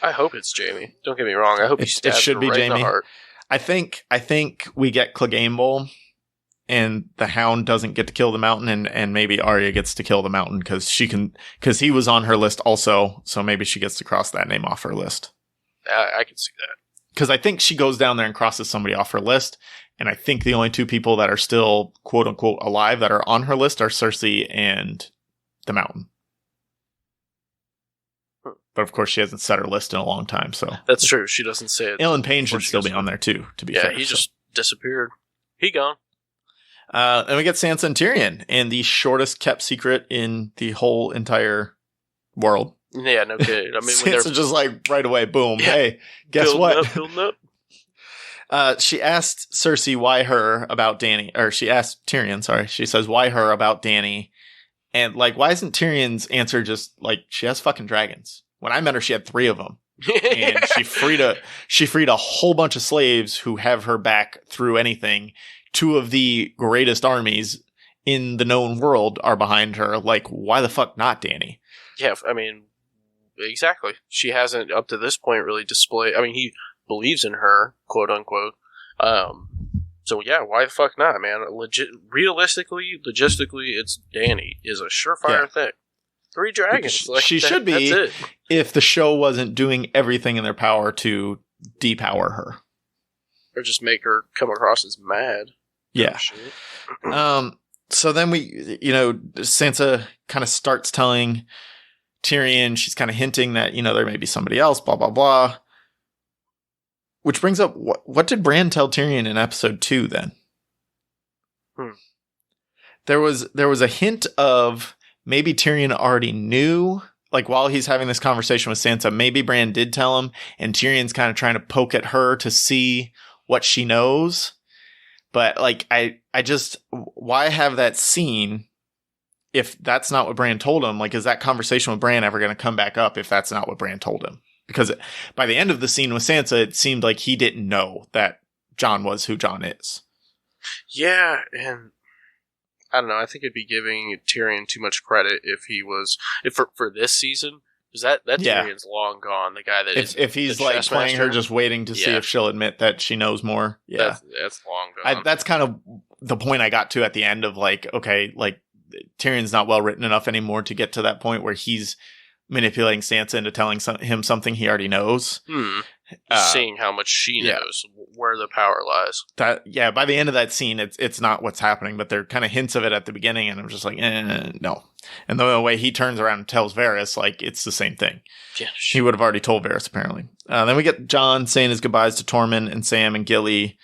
I hope it's Jaime. Don't get me wrong. I hope he stabs her right in the heart. I think we get Clegane and the Hound doesn't get to kill the Mountain, and maybe Arya gets to kill the Mountain because he was on her list also, so maybe she gets to cross that name off her list. I can see that. Because I think she goes down there and crosses somebody off her list, and I think the only two people that are still quote unquote alive that are on her list are Cersei and the Mountain. But of course, she hasn't set her list in a long time. So That's true. She doesn't say it. Ellen Payne should she still goes be on there too. To be Yeah, fair, he so. just disappeared. He gone. And we get Sansa and Tyrion, and the shortest kept secret in the whole entire world. Yeah, no kidding. I mean, when they're Sansa just like right away, boom. Yeah. Hey, guess building what? up, building up. She asked Cersei why her about Dany, or she asked Tyrion, sorry. She says, why her about Dany? And like, why isn't Tyrion's answer just like, she has fucking dragons? When I met her, she had 3 of them. And she freed a whole bunch of slaves who have her back through anything. 2 of the greatest armies in the known world are behind her. Like, why the fuck not Dany? Yeah, I mean, exactly. She hasn't, up to this point, really displayed. I mean, he believes in her, quote unquote. So yeah, why the fuck not, man? Realistically, logistically, it's Dany is a surefire thing. 3 dragons. Like, she should be, that's it. if the show wasn't doing everything in their power to depower her. Or just make her come across as mad. Yeah. So then Sansa kind of starts telling Tyrion, she's kind of hinting that, there may be somebody else, blah, blah, blah. Which brings up, what did Bran tell Tyrion in episode 2 then? There was a hint of maybe Tyrion already knew, like while he's having this conversation with Sansa, maybe Bran did tell him, and Tyrion's kind of trying to poke at her to see what she knows. But like, I just, why have that scene if that's not what Bran told him? Like, is that conversation with Bran ever going to come back up if that's not what Bran told him? Because by the end of the scene with Sansa, it seemed like he didn't know that Jon was who Jon is. Yeah, and I don't know. I think it'd be giving Tyrion too much credit if he was for this season. Because that Tyrion's long gone. The guy that if he's like playing her, just waiting to see if she'll admit that she knows more. Yeah, that's long gone. That's kind of the point I got to at the end of like, okay, like Tyrion's not well written enough anymore to get to that point where he's manipulating Sansa into telling him something he already knows. Seeing how much she knows, where the power lies. By the end of that scene, it's not what's happening, but there are kind of hints of it at the beginning, and I'm just like, no. And the way he turns around and tells Varys, like, it's the same thing. Yeah, he would have already told Varys, apparently. Then we get Jon saying his goodbyes to Tormund and Sam and Gilly.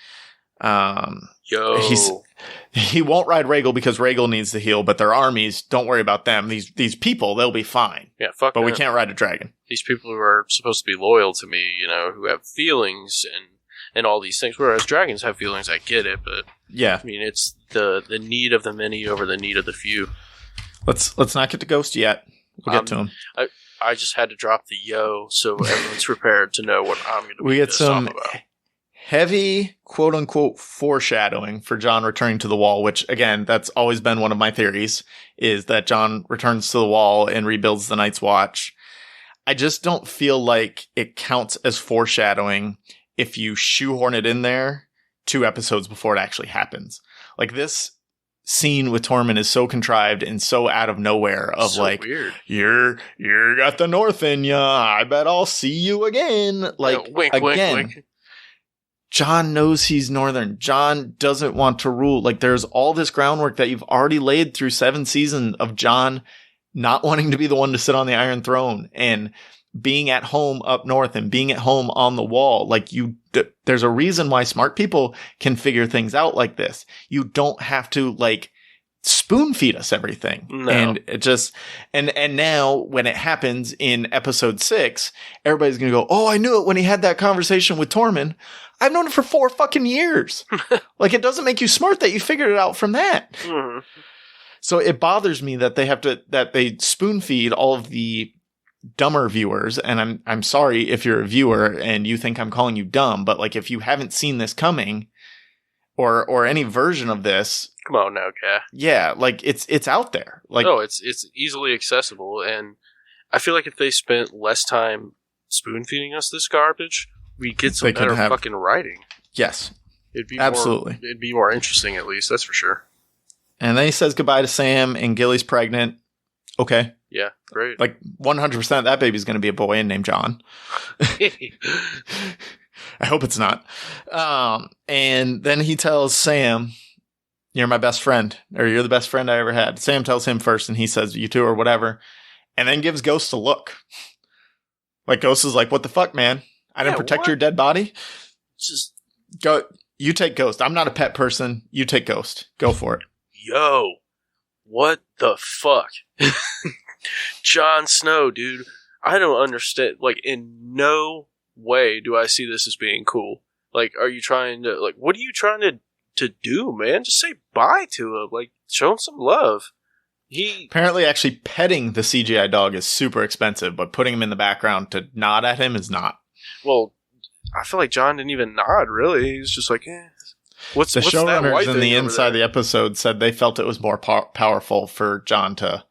He won't ride Rhaegal because Rhaegal needs to heal, but their armies, don't worry about them. These people, they'll be fine. Yeah, fuck. But we can't ride a dragon. These people who are supposed to be loyal to me, who have feelings and all these things. Whereas dragons have feelings, I get it, but yeah, I mean it's the need of the many over the need of the few. Let's not get to Ghost yet. We'll get to him. I just had to drop the so everyone's prepared to know what I'm going to. We get some heavy, quote unquote, foreshadowing for Jon returning to the Wall, which again, that's always been one of my theories, is that Jon returns to the Wall and rebuilds the Night's Watch. I just don't feel like it counts as foreshadowing if you shoehorn it in there 2 episodes before it actually happens. Like, this scene with Tormund is so contrived and so out of nowhere of so like, weird. You're got the North in ya. I bet I'll see you again. Like, wink, again. Wink, wink. Jon knows he's Northern. Jon doesn't want to rule. Like, there's all this groundwork that you've already laid through 7 seasons of Jon not wanting to be the one to sit on the Iron Throne and being at home up north and being at home on the Wall. Like, there's a reason why smart people can figure things out like this. You don't have to like spoon feed us everything. No. And it just, and now when it happens in episode 6, everybody's going to go, oh, I knew it when he had that conversation with Tormund. I've known it for 4 fucking years. Like, it doesn't make you smart that you figured it out from that. Mm-hmm. So it bothers me that they spoon feed all of the dumber viewers. And I'm sorry if you're a viewer and you think I'm calling you dumb, but like, if you haven't seen this coming or any version of this, come on now, Kat. Yeah, like it's out there. Like, no, it's easily accessible, and I feel like if they spent less time spoon feeding us this garbage, we'd get some better fucking writing. Yes, it'd be absolutely. It'd be more interesting, at least. That's for sure. And then he says goodbye to Sam, and Gilly's pregnant. Okay. Yeah, great. Like 100% that baby's going to be a boy and named Jon. I hope it's not. And then he tells Sam, you're my best friend, or you're the best friend I ever had. Sam tells him first, and he says, you too, or whatever, and then gives Ghost a look. Like Ghost is like, what the fuck, man? I didn't protect your dead body. Just Go. You take Ghost. I'm not a pet person. You take Ghost. Go for it. yo, what the fuck? Jon Snow, dude. I don't understand. Like, in no way do I see this as being cool. Like, are you trying to, like, what are you trying to do, man? Just say bye to him. Like, show him some love. Apparently, actually petting the CGI dog is super expensive, but putting him in the background to nod at him is not. Well, I feel like Jon didn't even nod, really. He's just like, eh. What's the that showrunners white in thing the over inside there? the episode said they felt it was more powerful for Jon to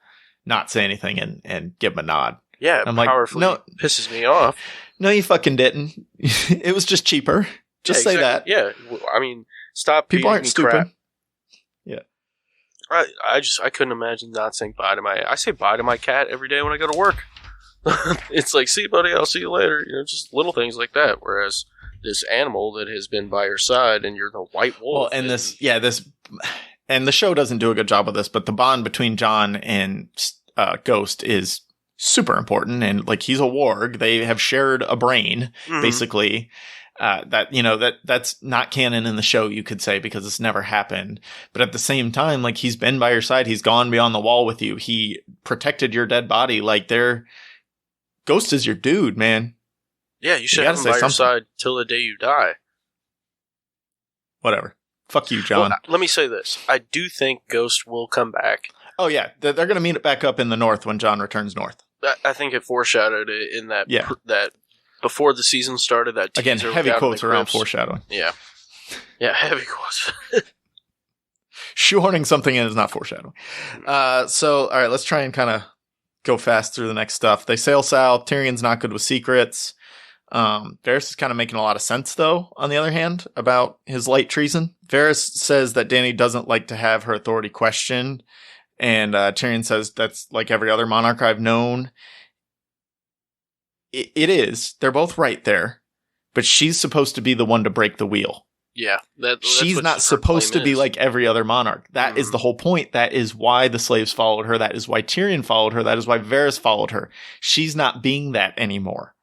not say anything and give him a nod. Yeah, I'm like, powerfully no, pisses me off. No, you fucking didn't. It was just cheaper. Just say that. Yeah, I mean, stop. People aren't stupid. Crap. Yeah. I couldn't imagine not saying bye to I say bye to my cat every day when I go to work. It's like, see you, buddy, I'll see you later. You know, just little things like that. Whereas this animal that has been by your side and you're the white wolf. Well, and and the show doesn't do a good job of this, but the bond between Jon and Ghost is super important. And like, he's a warg. They have shared a brain, basically. That's not canon in the show, you could say, because it's never happened. But at the same time, like, he's been by your side. He's gone beyond the wall with you. He protected your dead body. Like, Ghost is your dude, man. Yeah, you should have him by your side till the day you die. Whatever. Fuck you, Jon. Well, let me say this. I do think Ghost will come back. Oh, yeah. They're going to meet it back up in the north when Jon returns north. I think it foreshadowed it in that. Yeah. That before the season started, that again, heavy quotes around foreshadowing. Yeah. Yeah, heavy quotes. Shoehorning something in is not foreshadowing. So, all right, let's try and kind of go fast through the next stuff. They sail south. Tyrion's not good with secrets. Varys is kind of making a lot of sense, though, on the other hand, about his light treason. Varys says that Dany doesn't like to have her authority questioned. And Tyrion says that's like every other monarch I've known. It is. They're both right there. But she's supposed to be the one to break the wheel. Yeah. She's not supposed to be like every other monarch. That is the whole point. That is why the slaves followed her. That is why Tyrion followed her. That is why Varys followed her. She's not being that anymore.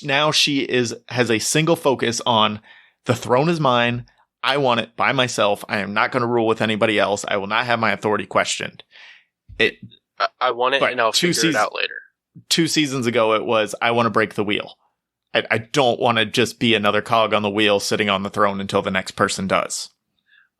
Now she has a single focus on the throne is mine. I want it by myself. I am not going to rule with anybody else. I will not have my authority questioned. I want it, and I'll figure it out later. 2 seasons ago, it was, I want to break the wheel. I don't want to just be another cog on the wheel sitting on the throne until the next person does.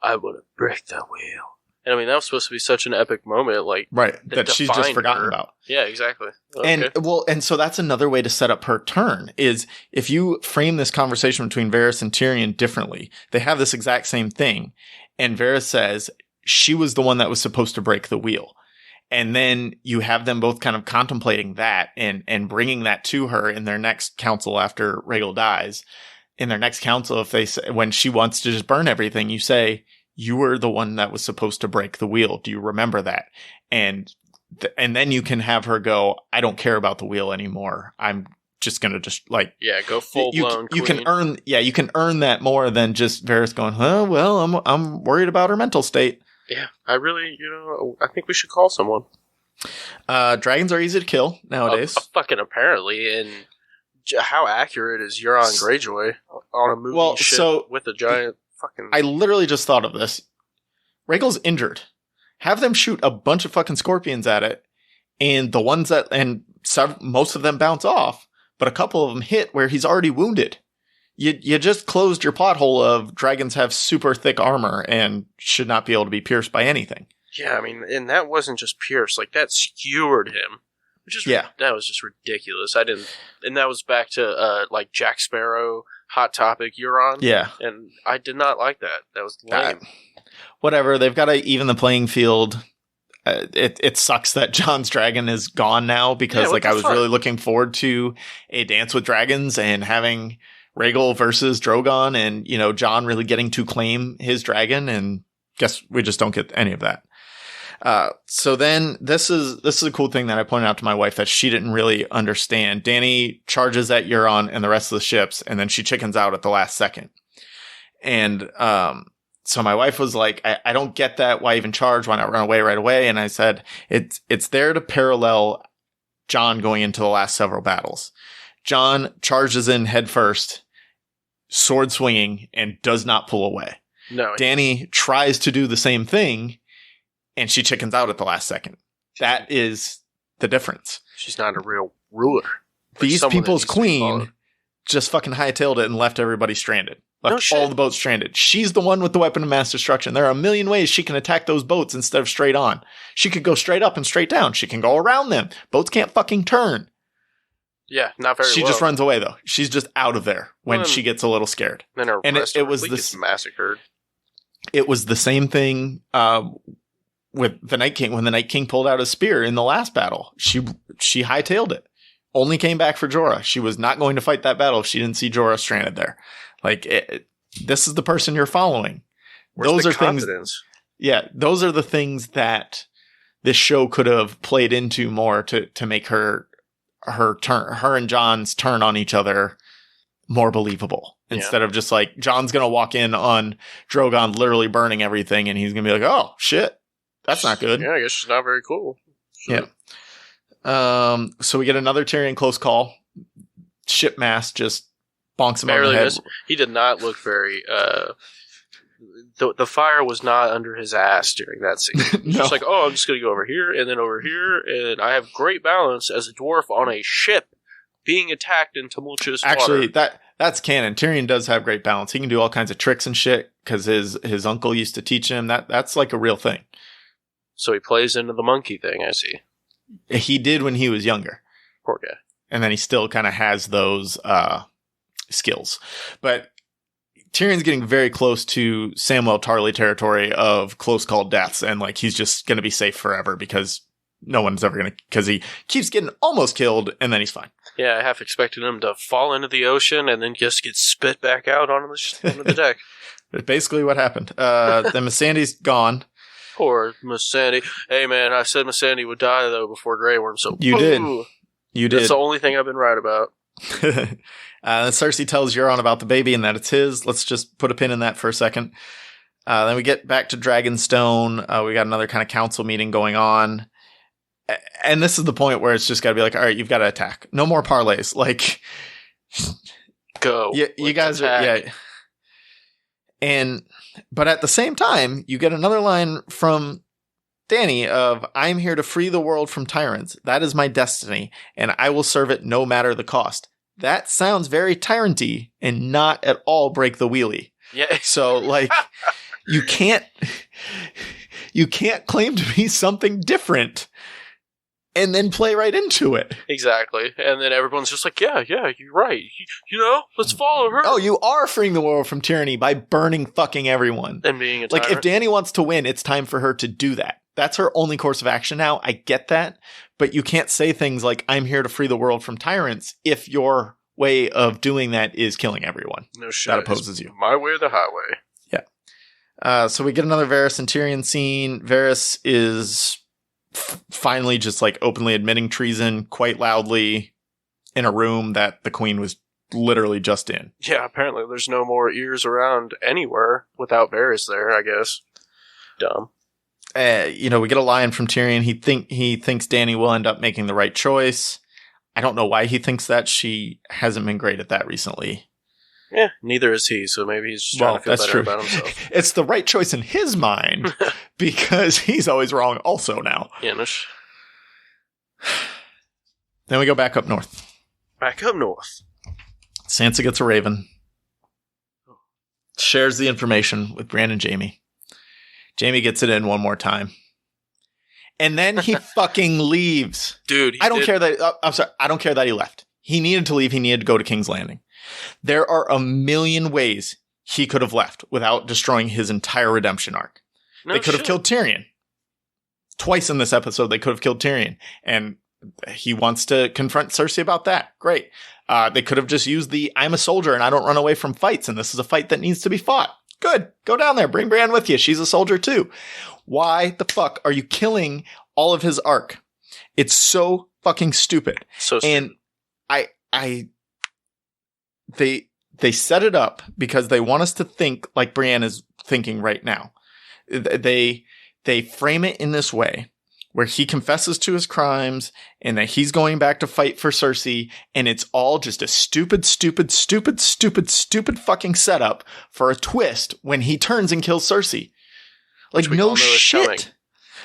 I want to break the wheel. And I mean, that was supposed to be such an epic moment, like right, that she's just forgotten about. Yeah, exactly. Okay. And so that's another way to set up her turn is if you frame this conversation between Varys and Tyrion differently, they have this exact same thing. And Varys says she was the one that was supposed to break the wheel. And then you have them both kind of contemplating that and bringing that to her in their next council after Rhaegal dies. In their next council, if they say, when she wants to just burn everything, you say, you were the one that was supposed to break the wheel. Do you remember that? And then you can have her go, I don't care about the wheel anymore. I'm just going to just like... Yeah, go full blown you can earn that more than just Varys going, well, I'm worried about her mental state. Yeah, I really, I think we should call someone. Dragons are easy to kill nowadays. Fucking apparently, and how accurate is Euron Greyjoy on a movie with a giant fucking... I literally just thought of this. Rhaegal's injured. Have them shoot a bunch of fucking scorpions at it, and the ones that... And most of them bounce off, but a couple of them hit where he's already wounded. You just closed your plot hole of dragons have super thick armor and should not be able to be pierced by anything. Yeah, I mean, and that wasn't just pierced. Like, that skewered him. That was just ridiculous. And that was back to, like, Jack Sparrow, Hot Topic, Euron. Yeah. And I did not like that. That was lame. Whatever, they've got to even the playing field. It sucks that Jon's dragon is gone now because, I was really looking forward to a Dance with Dragons and having... Rhaegal versus Drogon and, Jon really getting to claim his dragon, and guess we just don't get any of that. So then this is a cool thing that I pointed out to my wife that she didn't really understand. Dany charges at Euron and the rest of the ships, and then she chickens out at the last second. And so my wife was like, I don't get that. Why even charge? Why not run away right away? And I said, it's there to parallel Jon going into the last several battles. Jon charges in head first, sword swinging, and does not pull away. No. Dany tries to do the same thing, and she chickens out at the last second. That is the difference. She's not a real ruler. These people's queen just fucking hightailed it and left everybody stranded. Left all the boats stranded. She's the one with the weapon of mass destruction. There are a million ways she can attack those boats instead of straight on. She could go straight up and straight down. She can go around them. Boats can't fucking turn. Yeah, not very She well. just runs away, though. She's just out of there when she gets a little scared. Then her and it was this massacred. It was the same thing with the Night King. When the Night King pulled out his spear in the last battle, she hightailed it. Only came back for Jorah. She was not going to fight that battle if she didn't see Jorah stranded there. Like, this is the person you're following. Where's the confidence? things. Yeah, those are the things that this show could have played into more to make her and Jon's turn on each other more believable. Instead of just like, Jon's going to walk in on Drogon literally burning everything, and he's going to be like, oh, shit, that's not good. Yeah, I guess she's not very cool. Yeah. So we get another Tyrion close call. Ship mast just bonks him on the head. He did not look very... The fire was not under his ass during that scene. He's just like, oh, I'm just going to go over here and then over here, and I have great balance as a dwarf on a ship being attacked in tumultuous water. Actually, that's canon. Tyrion does have great balance. He can do all kinds of tricks and shit because his uncle used to teach him. That's like a real thing. So he plays into the monkey thing, I see. He did when he was younger. Poor guy. And then he still kind of has those skills. But Tyrion's getting very close to Samwell Tarly territory of close call deaths, and like he's just going to be safe forever because no one's ever going to, because he keeps getting almost killed and then he's fine. Yeah, I half expected him to fall into the ocean and then just get spit back out onto the deck. That's basically what happened. Then Missandei's gone. Poor Missandei. Hey man, I said Missandei would die though before Grey Worm, so you did. You did. That's the only thing I've been right about. Cersei tells Euron about the baby and that it's his. Let's just put a pin in that for a second. Then we get back to Dragonstone. We got another kind of council meeting going on. And this is the point where it's just got to be like, all right, you've got to attack. No more parlays. Like, go. You guys are, yeah. But at the same time, you get another line from Dany of, I'm here to free the world from tyrants. That is my destiny, and I will serve it no matter the cost. That sounds very tyrant-y and not at all break the wheelie. Yeah. So, like, you can't claim to be something different and then play right into it. Exactly. And then everyone's just like, yeah, you're right. Let's follow her. Oh, you are freeing the world from tyranny by burning fucking everyone. And being a like, tyrant. if Dany wants to win, it's time for her to do that. That's her only course of action now. I get that. But you can't say things like, I'm here to free the world from tyrants if your way of doing that is killing everyone. No shit. That opposes you. My way or the highway. Yeah. So we get another Varys and Tyrion scene. Varys is finally just like openly admitting treason quite loudly in a room that the queen was literally just in. Yeah, apparently there's no more ears around anywhere without Varys there, I guess. Dumb. We get a line from Tyrion. He thinks Dany will end up making the right choice. I don't know why he thinks that. She hasn't been great at that recently. Yeah, neither is he, so maybe he's just trying to feel better about himself. It's the right choice in his mind because he's always wrong also now. Yanish. Then we go back up north. Back up north. Sansa gets a raven. Shares the information with Bran and Jaime. Jaime gets it in one more time. And then he fucking leaves. Dude, I don't care that... I'm sorry. I don't care that he left. He needed to leave. He needed to go to King's Landing. There are a million ways he could have left without destroying his entire redemption arc. They could have killed Tyrion. Twice in this episode, they could have killed Tyrion. And he wants to confront Cersei about that. Great. They could have just used the, I'm a soldier and I don't run away from fights, and this is a fight that needs to be fought. Good. Go down there. Bring Bran with you. She's a soldier too. Why the fuck are you killing all of his arc? It's so fucking stupid. So stupid. And they set it up because they want us to think like Brienne is thinking right now. They frame it in this way where he confesses to his crimes and that he's going back to fight for Cersei, and it's all just a stupid fucking setup for a twist when he turns and kills Cersei. Like, no shit.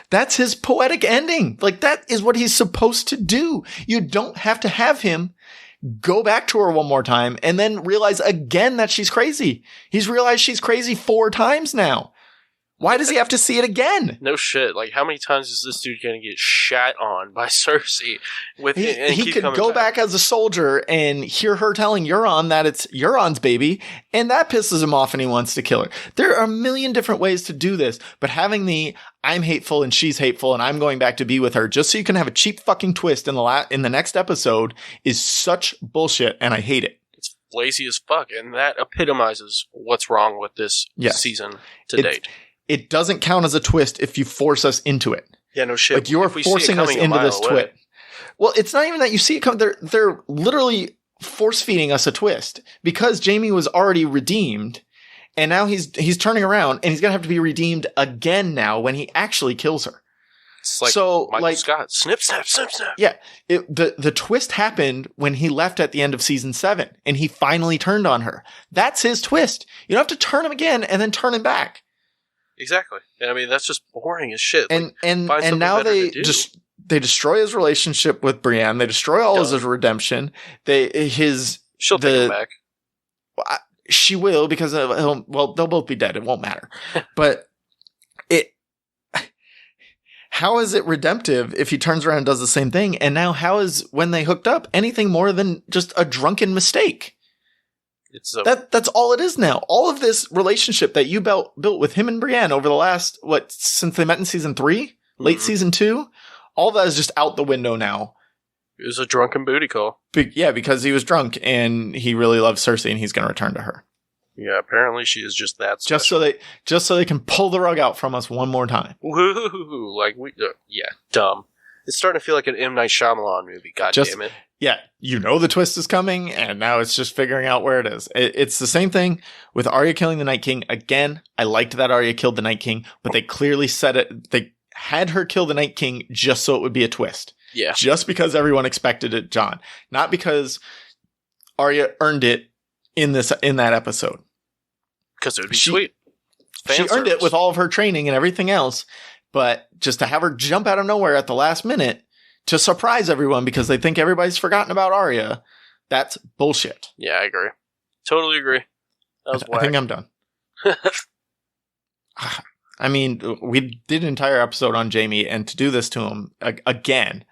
That's his poetic ending. Like, that is what he's supposed to do. You don't have to have him go back to her one more time and then realize again that she's crazy. He's realized she's crazy 4 times now. Why does he have to see it again? No shit. Like, how many times is this dude going to get shat on by Cersei? He could go back as a soldier and hear her telling Euron that it's Euron's baby, and that pisses him off and he wants to kill her. There are a million different ways to do this, but having the I'm hateful and she's hateful and I'm going back to be with her just so you can have a cheap fucking twist in the next episode is such bullshit, and I hate it. It's lazy as fuck, and that epitomizes what's wrong with this season to date. It doesn't count as a twist if you force us into it. Yeah, no shit. Like, you're forcing us into this twist. Well, it's not even that you see it come. They're literally force feeding us a twist because Jaime was already redeemed, and now he's turning around and he's gonna have to be redeemed again now when he actually kills her. It's like Michael Scott. Snip, snap, snip, snap. Yeah, the twist happened when he left at the end of season 7, and he finally turned on her. That's his twist. You don't have to turn him again and then turn him back. Exactly. And I mean, that's just boring as shit. And now they destroy his relationship with Brienne. They destroy all his redemption. She'll take him back. She will, because they'll both be dead. It won't matter. But how is it redemptive if he turns around and does the same thing? And now how is when they hooked up anything more than just a drunken mistake? That's all it is now. All of this relationship that you built with him and Brienne over the last, since they met in season 3, late season 2, all that is just out the window now. It was a drunken booty call. Because he was drunk and he really loves Cersei and he's going to return to her. Yeah, apparently she is just that special. Just so they can pull the rug out from us one more time. Woo! Dumb. It's starting to feel like an M. Night Shyamalan movie. God damn it. Yeah, you know the twist is coming, and now it's just figuring out where it is. It's the same thing with Arya killing the Night King. Again, I liked that Arya killed the Night King, but they clearly said it. They had her kill the Night King just so it would be a twist. Yeah. Just because everyone expected it, John. Not because Arya earned it in that episode. Because it would be sweet. She earned it with all of her training and everything else, but just to have her jump out of nowhere at the last minute to surprise everyone because they think everybody's forgotten about Arya, that's bullshit. Yeah, I agree. Totally agree. That was whack. I think I'm done. I mean, we did an entire episode on Jaime, and to do this to him again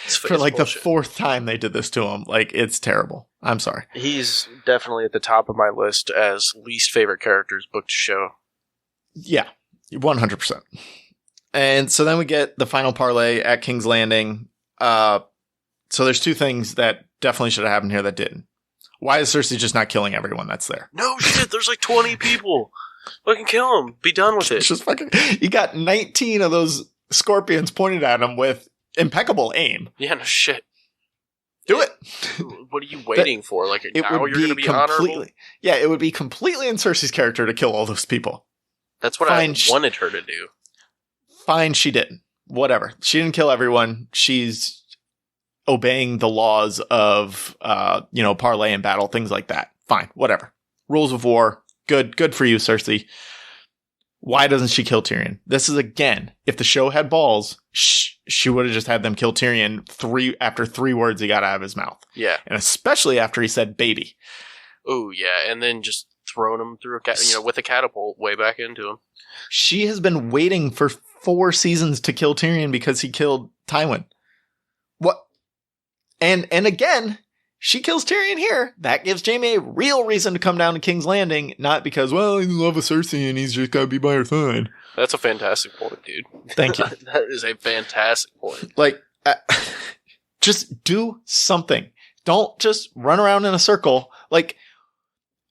for like bullshit. The 4th time they did this to him, like, it's terrible. I'm sorry. He's definitely at the top of my list as least favorite characters book to show. Yeah, 100%. And so then we get the final parlay at King's Landing. So there's 2 things that definitely should have happened here that didn't. Why is Cersei just not killing everyone that's there? No shit, there's like 20 people. Fucking kill them. Be done with it. Just fucking. You got 19 of those scorpions pointed at him with impeccable aim. Yeah, no shit. Do it. What are you waiting for? Like, now you're going to be honorable? Yeah, it would be completely in Cersei's character to kill all those people. That's what I wanted her to do. Fine, she didn't. Whatever. She didn't kill everyone. She's obeying the laws of, parlay and battle, things like that. Fine, whatever. Rules of war. Good for you, Cersei. Why doesn't she kill Tyrion? This is, again, if the show had balls, she would have just had them kill Tyrion after 3 words he got out of his mouth. Yeah. And especially after he said baby. Oh, yeah. And then just thrown him through with a catapult way back into him. She has been waiting for 4 seasons to kill Tyrion because he killed Tywin. What? And again, she kills Tyrion here. That gives Jaime a real reason to come down to King's Landing, not because, well, he loves Cersei and he's just got to be by her side. That's a fantastic point, dude. Thank you. That is a fantastic point. Like, just do something. Don't just run around in a circle. Like,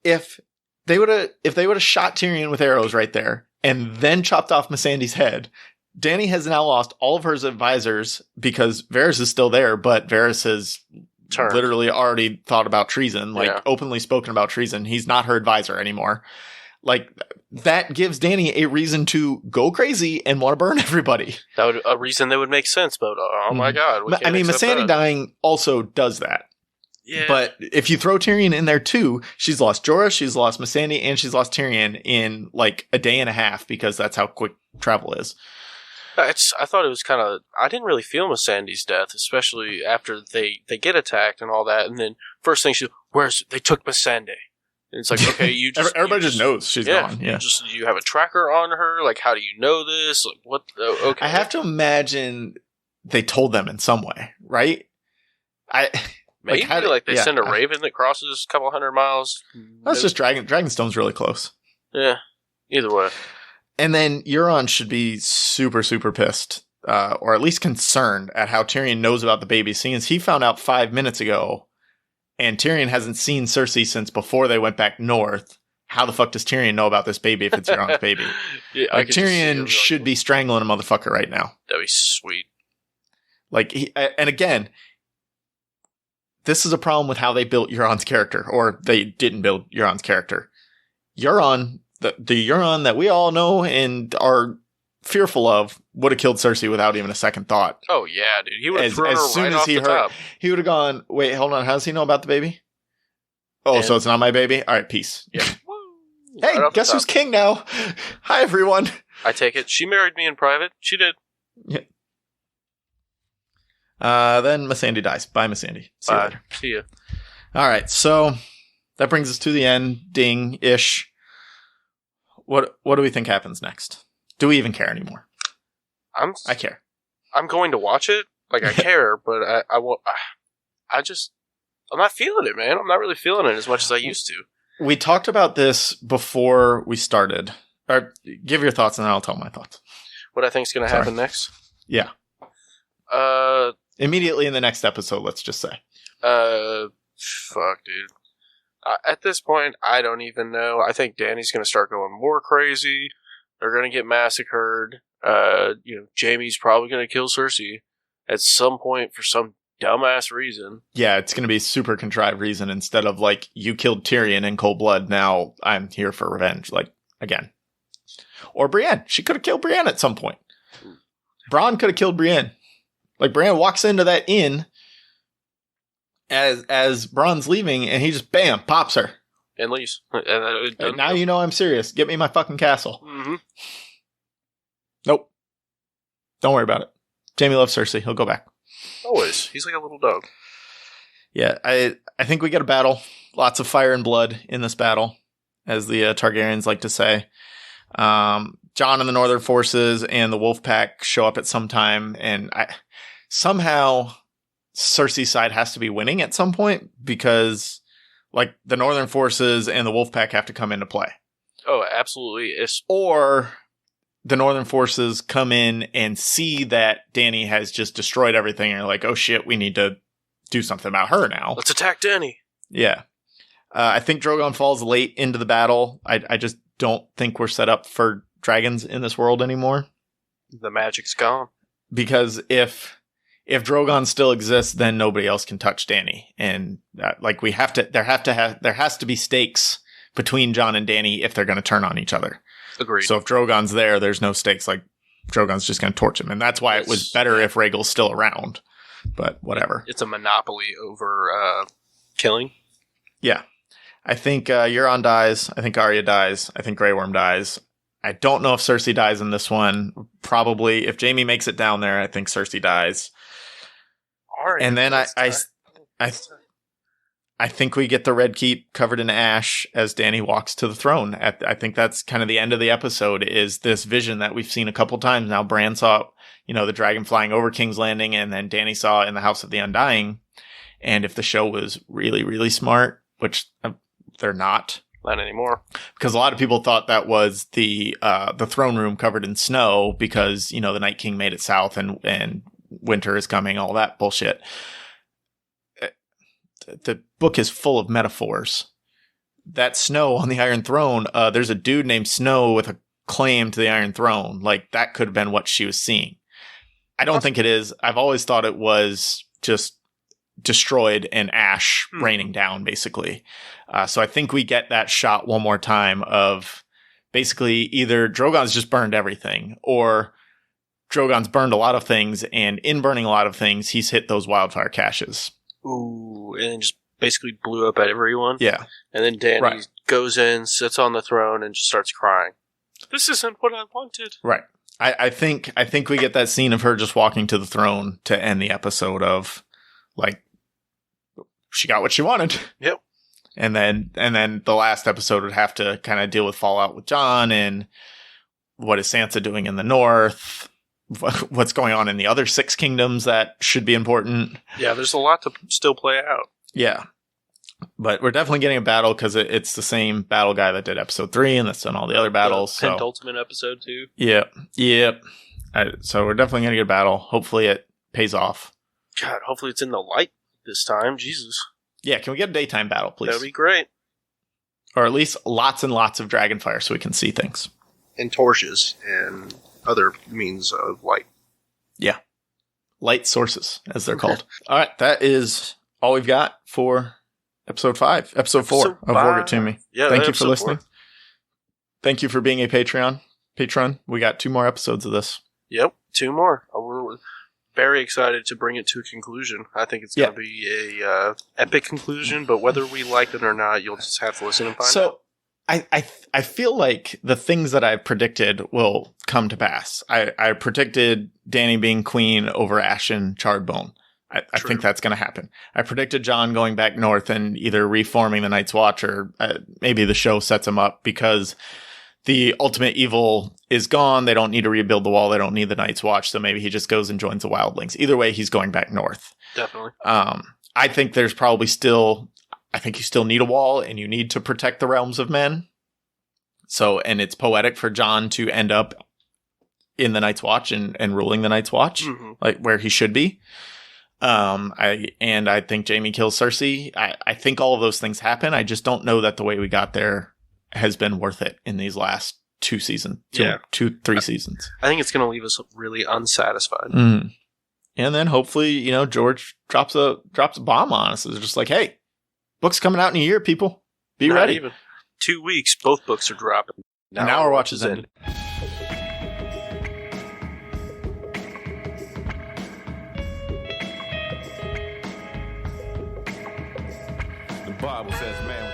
if they would have shot Tyrion with arrows right there and then chopped off Missandei's head, Dany has now lost all of her advisors because Varys is still there, but Varys has literally already thought about treason, openly spoken about treason. He's not her advisor anymore. Like, that gives Dany a reason to go crazy and want to burn everybody. That would a reason that would make sense, but oh my god. I mean, Missandei dying also does that. Yeah. But if you throw Tyrion in there too, she's lost Jorah, she's lost Missandei, and she's lost Tyrion in like a day and a half because that's how quick travel is. I thought it was kind of... I didn't really feel Missandei's death, especially after they get attacked and all that, and then first thing they took Missandei. And it's like, okay, you just... Everybody just knows she's gone. Yeah. You have a tracker on her? Like, how do you know this? Like, what? Okay. I have to imagine they told them in some way, right? Maybe, they send a raven that crosses a couple 100 miles. That's just Dragonstone's really close. Yeah, either way. And then Euron should be super, super pissed, or at least concerned at how Tyrion knows about the baby, seeing as he found out 5 minutes ago, and Tyrion hasn't seen Cersei since before they went back north. How the fuck does Tyrion know about this baby if it's Euron's baby? Yeah, like, Tyrion should be strangling a motherfucker right now. That'd be sweet. Like, and again, this is a problem with how they built Euron's character, or they didn't build Euron's character. Euron, the Euron that we all know and are fearful of, would have killed Cersei without even a second thought. Oh yeah, dude. He would have thrown her as soon right as off he the heard, top. he would have gone, wait, hold on, how does he know about the baby? Oh, so it's not my baby? All right, peace. Yeah. Hey, guess who's king now? Hi, everyone. I take it. She married me in private. She did. Yeah. Then Missandei dies. Bye, Missandei. See you later. See ya. All right, so that brings us to the ending-ish. What do we think happens next? Do we even care anymore? I care. I'm going to watch it. Like, I care, but I won't. I'm not feeling it, man. I'm not really feeling it as much as I used to. We talked about this before we started. Or give your thoughts, and then I'll tell my thoughts. What I think is going to happen next? Yeah. Immediately in the next episode, let's just say. Fuck, dude. At this point, I don't even know. I think Dany's going to start going more crazy. They're going to get massacred. Jaime's probably going to kill Cersei at some point for some dumbass reason. Yeah, it's going to be a super contrived reason instead of like, you killed Tyrion in cold blood, now I'm here for revenge. Like, again. Or Brienne. She could have killed Brienne at some point. Bronn could have killed Brienne. Like, Brienne walks into that inn as Bronn's leaving, and he just, bam, pops her. And leaves. And now you know I'm serious. Get me my fucking castle. Mm-hmm. Nope. Don't worry about it. Jaime loves Cersei. He'll go back. Always. He's like a little dog. Yeah, I think we get a battle. Lots of fire and blood in this battle, as the Targaryens like to say. Jon and the Northern Forces and the Wolf Pack show up at some time, and somehow Cersei's side has to be winning at some point because, like, the Northern Forces and the Wolf Pack have to come into play. Oh, absolutely. Or the Northern Forces come in and see that Dany has just destroyed everything, and are like, oh shit, we need to do something about her now. Let's attack Dany. Yeah. I think Drogon falls late into the battle. I just don't think we're set up for dragons in this world anymore. The magic's gone. Because if Drogon still exists, then nobody else can touch Dany. And there has to be stakes between Jon and Dany if they're going to turn on each other. Agreed. So if Drogon's there's no stakes. Like, Drogon's just going to torch him. And that's why it was better if Rhaegal's still around. But whatever. It's a monopoly over killing. Yeah. I think Euron dies. I think Arya dies. I think Grey Worm dies. I don't know if Cersei dies in this one. Probably. If Jaime makes it down there, I think Cersei dies. Arya and then I think we get the Red Keep covered in ash as Dany walks to the throne. I think that's kind of the end of the episode, is this vision that we've seen a couple times now. Bran saw, the dragon flying over King's Landing, and then Dany saw in the House of the Undying. And if the show was really, really smart, which they're not anymore, because a lot of people thought that was the throne room covered in snow because the Night King made it south and winter is coming, all that bullshit. The book is full of metaphors. That snow on the Iron Throne, there's a dude named Snow with a claim to the Iron Throne. Like, that could have been what she was seeing. I don't think it is. I've always thought it was just destroyed and ash raining down, basically. So I think we get that shot one more time of basically either Drogon's just burned everything, or Drogon's burned a lot of things, and in burning a lot of things, he's hit those wildfire caches. Ooh, and just basically blew up at everyone. Yeah. And then Dany goes in, sits on the throne, and just starts crying. This isn't what I wanted. Right. I think we get that scene of her just walking to the throne to end the episode of, like, she got what she wanted. Yep. And then the last episode would have to kind of deal with fallout with Jon, and what is Sansa doing in the north, what's going on in the other 6 kingdoms that should be important. Yeah, there's a lot to still play out. Yeah. But we're definitely getting a battle because it's the same battle guy that did episode 3 and that's done all the other battles. The penultimate episode too. Yep. So we're definitely going to get a battle. Hopefully it pays off. God, hopefully it's in the light this time. Jesus. Yeah, can we get a daytime battle, please? That'd be great. Or at least lots and lots of dragonfire so we can see things. And torches and other means of light. Yeah. Light sources, as they're called. All right, that is all we've got for episode 4 of Warg It To Me. Yeah, thank you for listening. 4. Thank you for being a patron. We got 2 more episodes of this. Yep, 2 more. We're very excited to bring it to a conclusion. I think it's going to be a epic conclusion, but whether we like it or not, you'll just have to listen and find out. I feel like the things that I predicted will come to pass. I predicted Dany being queen over Ashen Charredbone. I think that's going to happen. I predicted Jon going back north and either reforming the Night's Watch, or maybe the show sets him up because the ultimate evil is gone. They don't need to rebuild the wall. They don't need the Night's Watch. So maybe he just goes and joins the Wildlings. Either way, he's going back north. Definitely. I think there's probably I think you still need a wall and you need to protect the realms of men. So, and it's poetic for Jon to end up in the Night's Watch and ruling the Night's Watch, like where he should be. I think Jaime kills Cersei. I think all of those things happen. I just don't know that the way we got there has been worth it in these last 2 seasons. 3 seasons. I think it's going to leave us really unsatisfied. Mm. And then hopefully, George drops a bomb on us. It's just like, hey, book's coming out in a year, people. Be Not ready. Even 2 weeks, both books are dropping. Now our watch is ended. The Bible says, man